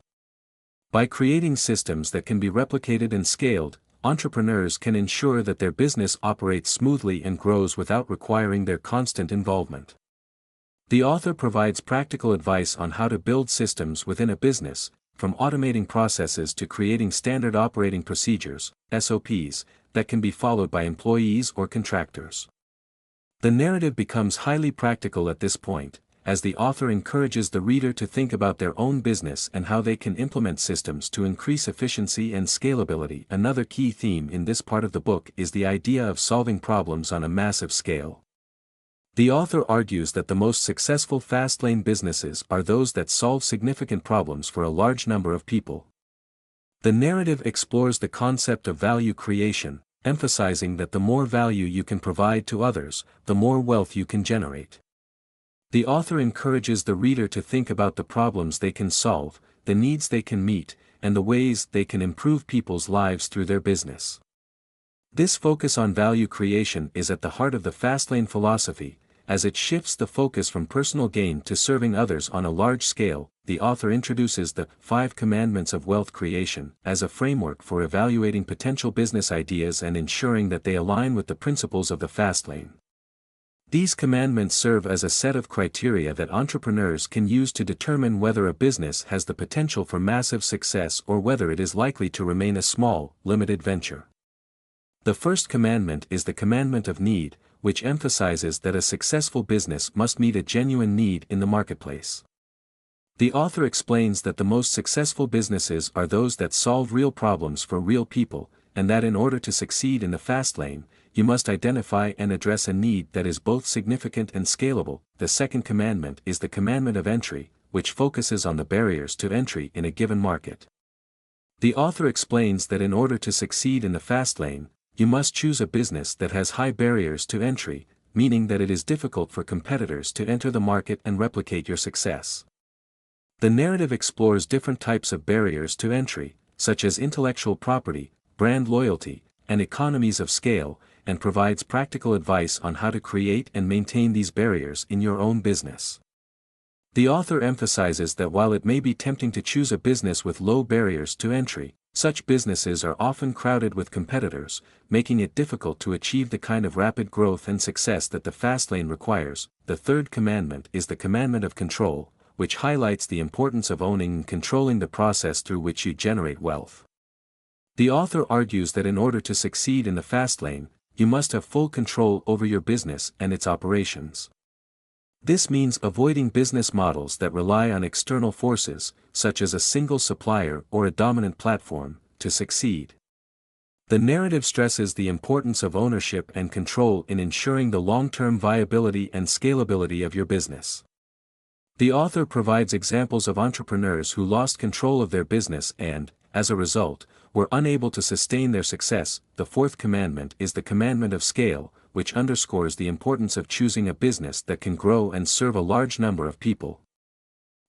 By creating systems that can be replicated and scaled, entrepreneurs can ensure that their business operates smoothly and grows without requiring their constant involvement. The author provides practical advice on how to build systems within a business, from automating processes to creating standard operating procedures, SOPs, that can be followed by employees or contractors. The narrative becomes highly practical at this point, as the author encourages the reader to think about their own business and how they can implement systems to increase efficiency and scalability. Another key theme in this part of the book is the idea of solving problems on a massive scale. The author argues that the most successful fast lane businesses are those that solve significant problems for a large number of people. The narrative explores the concept of value creation, emphasizing that the more value you can provide to others, the more wealth you can generate. The author encourages the reader to think about the problems they can solve, the needs they can meet, and the ways they can improve people's lives through their business. This focus on value creation is at the heart of the Fastlane philosophy, as it shifts the focus from personal gain to serving others on a large scale. The author introduces the 5 Commandments of Wealth Creation as a framework for evaluating potential business ideas and ensuring that they align with the principles of the Fastlane. These commandments serve as a set of criteria that entrepreneurs can use to determine whether a business has the potential for massive success or whether it is likely to remain a small, limited venture. The first commandment is the commandment of need, which emphasizes that a successful business must meet a genuine need in the marketplace. The author explains that the most successful businesses are those that solve real problems for real people, and that in order to succeed in the fast lane, you must identify and address a need that is both significant and scalable. The second commandment is the commandment of entry, which focuses on the barriers to entry in a given market. The author explains that in order to succeed in the fast lane, you must choose a business that has high barriers to entry, meaning that it is difficult for competitors to enter the market and replicate your success. The narrative explores different types of barriers to entry, such as intellectual property, brand loyalty, and economies of scale, and provides practical advice on how to create and maintain these barriers in your own business. The author emphasizes that while it may be tempting to choose a business with low barriers to entry, such businesses are often crowded with competitors, making it difficult to achieve the kind of rapid growth and success that the fast lane requires. The third commandment is the commandment of control, which highlights the importance of owning and controlling the process through which you generate wealth. The author argues that in order to succeed in the fast lane, you must have full control over your business and its operations. This means avoiding business models that rely on external forces, such as a single supplier or a dominant platform, to succeed. The narrative stresses the importance of ownership and control in ensuring the long-term viability and scalability of your business. The author provides examples of entrepreneurs who lost control of their business and, as a result, were unable to sustain their success. The fourth commandment is the commandment of scale, which underscores the importance of choosing a business that can grow and serve a large number of people.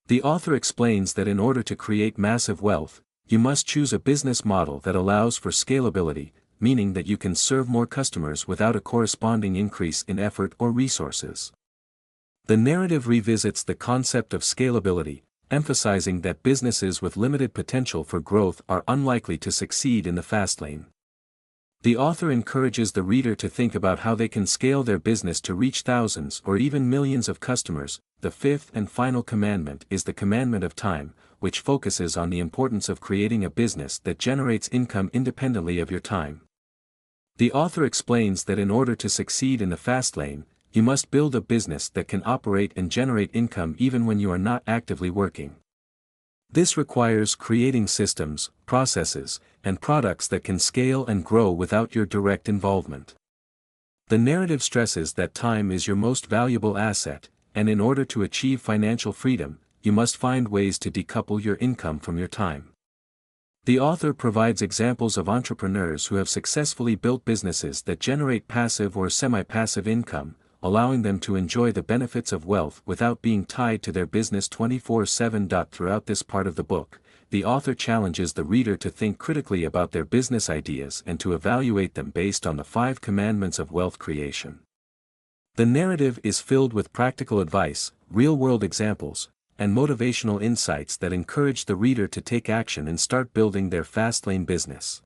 The author explains that in order to create massive wealth, you must choose a business model that allows for scalability, meaning that you can serve more customers without a corresponding increase in effort or resources. The narrative revisits the concept of scalability, emphasizing that businesses with limited potential for growth are unlikely to succeed in the fast lane. The author encourages the reader to think about how they can scale their business to reach thousands or even millions of customers. The fifth and final commandment is the commandment of time, which focuses on the importance of creating a business that generates income independently of your time. The author explains that in order to succeed in the fast lane, you must build a business that can operate and generate income even when you are not actively working. This requires creating systems, processes, and products that can scale and grow without your direct involvement. The narrative stresses that time is your most valuable asset, and in order to achieve financial freedom, you must find ways to decouple your income from your time. The author provides examples of entrepreneurs who have successfully built businesses that generate passive or semi-passive income, allowing them to enjoy the benefits of wealth without being tied to their business 24/7. Throughout this part of the book, the author challenges the reader to think critically about their business ideas and to evaluate them based on the 5 commandments of wealth creation. The narrative is filled with practical advice, real-world examples, and motivational insights that encourage the reader to take action and start building their fast lane business.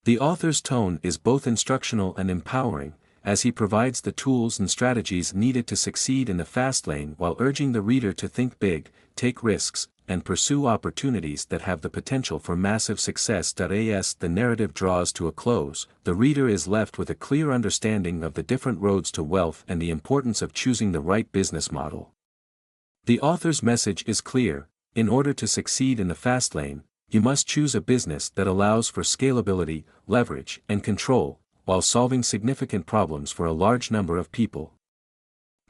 The author's tone is both instructional and empowering, as he provides the tools and strategies needed to succeed in the fast lane while urging the reader to think big, take risks, and pursue opportunities that have the potential for massive success. As the narrative draws to a close, the reader is left with a clear understanding of the different roads to wealth and the importance of choosing the right business model. The author's message is clear: in order to succeed in the fast lane, you must choose a business that allows for scalability, leverage, and control, while solving significant problems for a large number of people.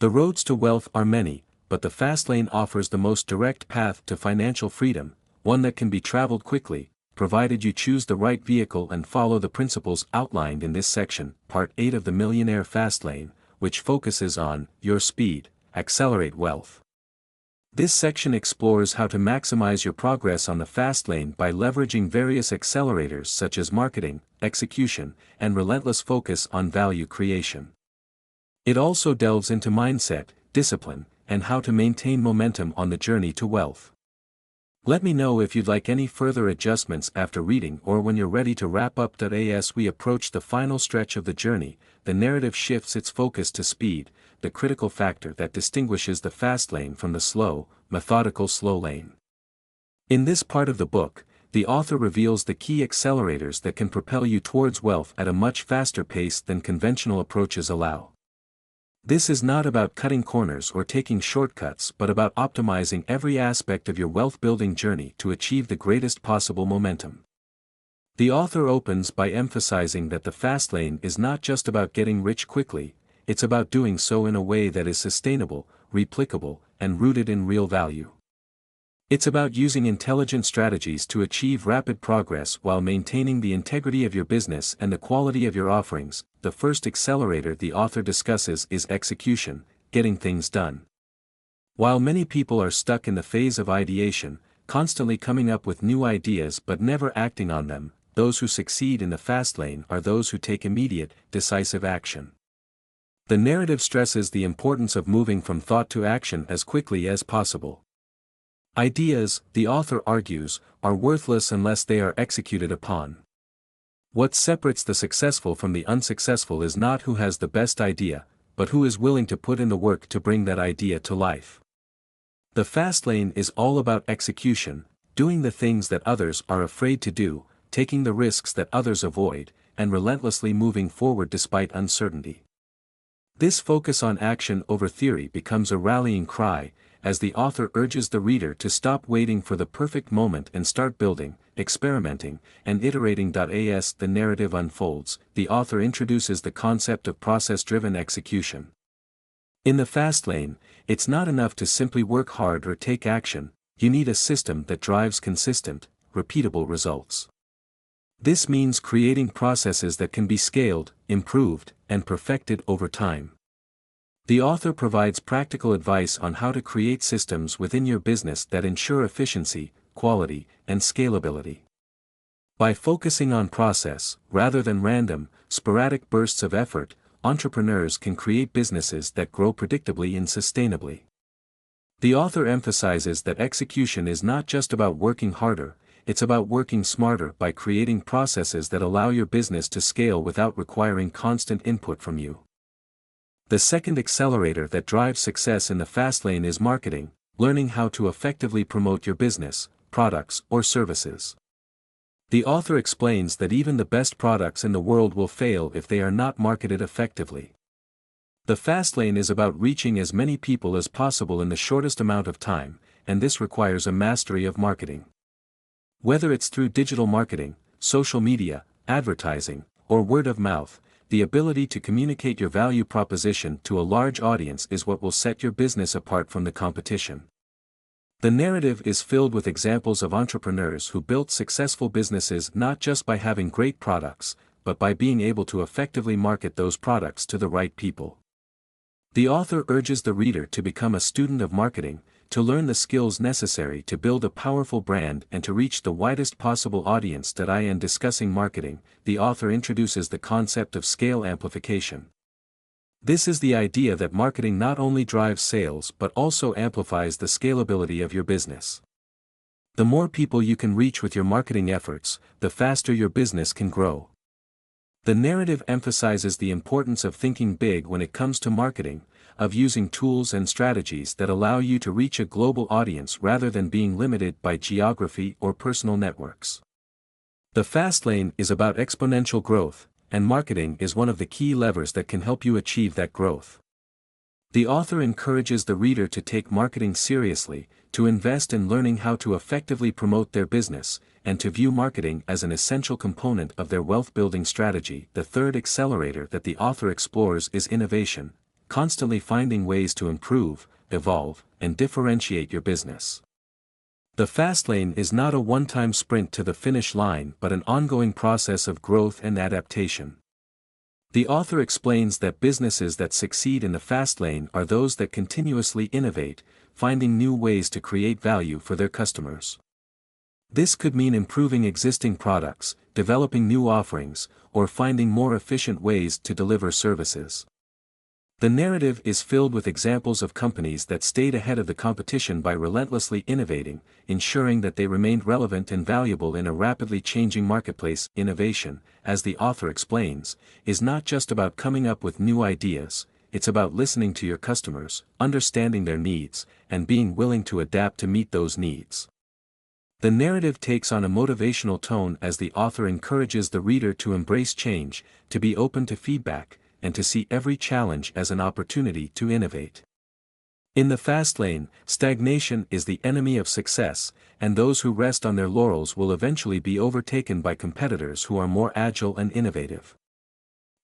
The roads to wealth are many, but the fast lane offers the most direct path to financial freedom, one that can be traveled quickly, provided you choose the right vehicle and follow the principles outlined in this section, Part 8 of the Millionaire Fastlane, which focuses on your speed, accelerate wealth. This section explores how to maximize your progress on the fast lane by leveraging various accelerators such as marketing, execution, and relentless focus on value creation. It also delves into mindset, discipline, and how to maintain momentum on the journey to wealth. Let me know if you'd like any further adjustments after reading or when you're ready to wrap up. As we approach the final stretch of the journey, the narrative shifts its focus to speed. the critical factor that distinguishes the fast lane from the slow, methodical slow lane. In this part of the book, the author reveals the key accelerators that can propel you towards wealth at a much faster pace than conventional approaches allow. This is not about cutting corners or taking shortcuts but about optimizing every aspect of your wealth-building journey to achieve the greatest possible momentum. The author opens by emphasizing that the fast lane is not just about getting rich quickly, it's about doing so in a way that is sustainable, replicable, and rooted in real value. It's about using intelligent strategies to achieve rapid progress while maintaining the integrity of your business and the quality of your offerings. The first accelerator the author discusses is execution, getting things done. While many people are stuck in the phase of ideation, constantly coming up with new ideas but never acting on them, those who succeed in the fast lane are those who take immediate, decisive action. The narrative stresses the importance of moving from thought to action as quickly as possible. Ideas, the author argues, are worthless unless they are executed upon. What separates the successful from the unsuccessful is not who has the best idea, but who is willing to put in the work to bring that idea to life. The fast lane is all about execution, doing the things that others are afraid to do, taking the risks that others avoid, and relentlessly moving forward despite uncertainty. This focus on action over theory becomes a rallying cry, as the author urges the reader to stop waiting for the perfect moment and start building, experimenting, and iterating. As the narrative unfolds, the author introduces the concept of process-driven execution. In the fast lane, it's not enough to simply work hard or take action, you need a system that drives consistent, repeatable results. This means creating processes that can be scaled, improved, and perfected over time. The author provides practical advice on how to create systems within your business that ensure efficiency, quality, and scalability. By focusing on process, rather than random, sporadic bursts of effort, entrepreneurs can create businesses that grow predictably and sustainably. The author emphasizes that execution is not just about working harder, it's about working smarter by creating processes that allow your business to scale without requiring constant input from you. The second accelerator that drives success in the fast lane is marketing, learning how to effectively promote your business, products, or services. The author explains that even the best products in the world will fail if they are not marketed effectively. The fast lane is about reaching as many people as possible in the shortest amount of time, and this requires a mastery of marketing. Whether it's through digital marketing, social media, advertising, or word of mouth, the ability to communicate your value proposition to a large audience is what will set your business apart from the competition. The narrative is filled with examples of entrepreneurs who built successful businesses not just by having great products, but by being able to effectively market those products to the right people. The author urges the reader to become a student of marketing, to learn the skills necessary to build a powerful brand and to reach the widest possible audience. In discussing marketing, the author introduces the concept of scale amplification. This is the idea that marketing not only drives sales but also amplifies the scalability of your business. The more people you can reach with your marketing efforts, the faster your business can grow. The narrative emphasizes the importance of thinking big when it comes to marketing, of using tools and strategies that allow you to reach a global audience rather than being limited by geography or personal networks. The fast lane is about exponential growth, and marketing is one of the key levers that can help you achieve that growth. The author encourages the reader to take marketing seriously, to invest in learning how to effectively promote their business, and to view marketing as an essential component of their wealth-building strategy. The third accelerator that the author explores is innovation, constantly finding ways to improve, evolve, and differentiate your business. The fast lane is not a one-time sprint to the finish line but an ongoing process of growth and adaptation. The author explains that businesses that succeed in the fast lane are those that continuously innovate, finding new ways to create value for their customers. This could mean improving existing products, developing new offerings, or finding more efficient ways to deliver services. The narrative is filled with examples of companies that stayed ahead of the competition by relentlessly innovating, ensuring that they remained relevant and valuable in a rapidly changing marketplace. Innovation, as the author explains, is not just about coming up with new ideas, it's about listening to your customers, understanding their needs, and being willing to adapt to meet those needs. The narrative takes on a motivational tone as the author encourages the reader to embrace change, to be open to feedback, and to see every challenge as an opportunity to innovate. In the fast lane, stagnation is the enemy of success, and those who rest on their laurels will eventually be overtaken by competitors who are more agile and innovative.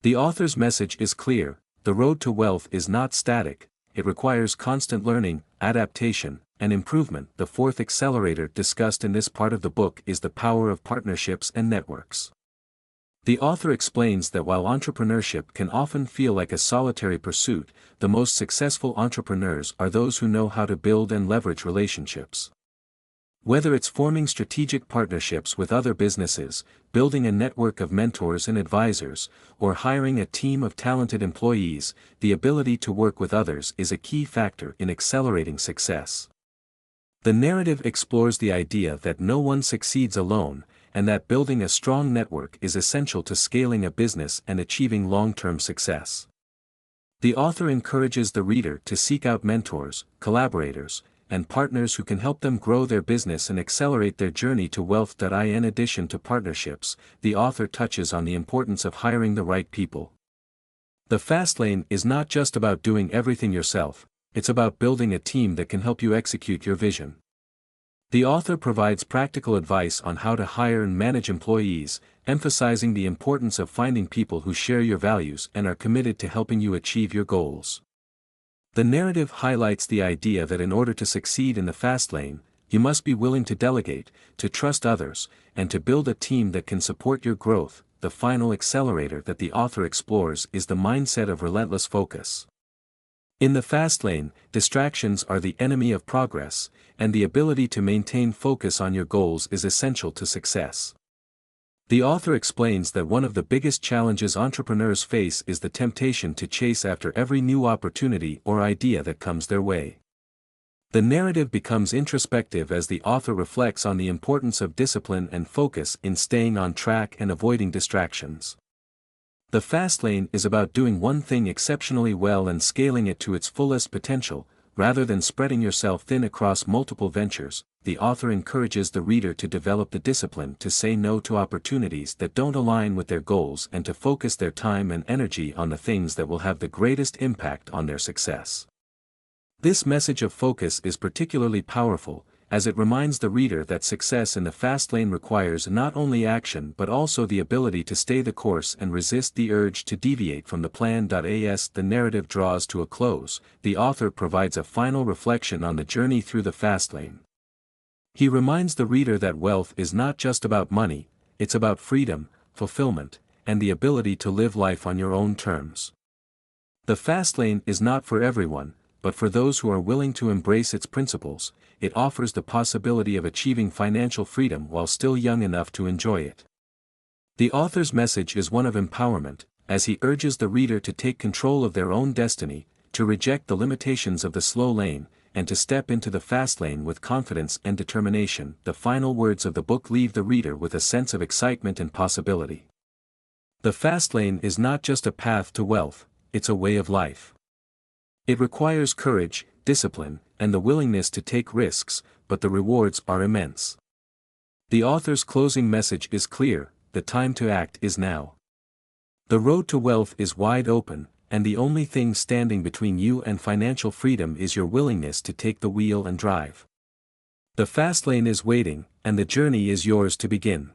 The author's message is clear: the road to wealth is not static, it requires constant learning, adaptation, and improvement. The fourth accelerator discussed in this part of the book is the power of partnerships and networks. The author explains that while entrepreneurship can often feel like a solitary pursuit, the most successful entrepreneurs are those who know how to build and leverage relationships. Whether it's forming strategic partnerships with other businesses, building a network of mentors and advisors, or hiring a team of talented employees, the ability to work with others is a key factor in accelerating success. The narrative explores the idea that no one succeeds alone, and that building a strong network is essential to scaling a business and achieving long-term success. The author encourages the reader to seek out mentors, collaborators, and partners who can help them grow their business and accelerate their journey to wealth. In addition to partnerships, the author touches on the importance of hiring the right people. The fast lane is not just about doing everything yourself, it's about building a team that can help you execute your vision. The author provides practical advice on how to hire and manage employees, emphasizing the importance of finding people who share your values and are committed to helping you achieve your goals. The narrative highlights the idea that in order to succeed in the fast lane, you must be willing to delegate, to trust others, and to build a team that can support your growth. The final accelerator that the author explores is the mindset of relentless focus. In the fast lane, distractions are the enemy of progress, and the ability to maintain focus on your goals is essential to success. The author explains that one of the biggest challenges entrepreneurs face is the temptation to chase after every new opportunity or idea that comes their way. The narrative becomes introspective as the author reflects on the importance of discipline and focus in staying on track and avoiding distractions. The fast lane is about doing one thing exceptionally well and scaling it to its fullest potential, rather than spreading yourself thin across multiple ventures. The author encourages the reader to develop the discipline to say no to opportunities that don't align with their goals and to focus their time and energy on the things that will have the greatest impact on their success. This message of focus is particularly powerful, as it reminds the reader that success in the fast lane requires not only action but also the ability to stay the course and resist the urge to deviate from the plan. As the narrative draws to a close, the author provides a final reflection on the journey through the fast lane. He reminds the reader that wealth is not just about money, it's about freedom, fulfillment, and the ability to live life on your own terms. The fast lane is not for everyone, but for those who are willing to embrace its principles. It offers the possibility of achieving financial freedom while still young enough to enjoy it. The author's message is one of empowerment, as he urges the reader to take control of their own destiny, to reject the limitations of the slow lane, and to step into the fast lane with confidence and determination. The final words of the book leave the reader with a sense of excitement and possibility. The fast lane is not just a path to wealth, it's a way of life. It requires courage, discipline, and the willingness to take risks, but the rewards are immense. The author's closing message is clear: the time to act is now. The road to wealth is wide open, and the only thing standing between you and financial freedom is your willingness to take the wheel and drive. The fast lane is waiting, and the journey is yours to begin.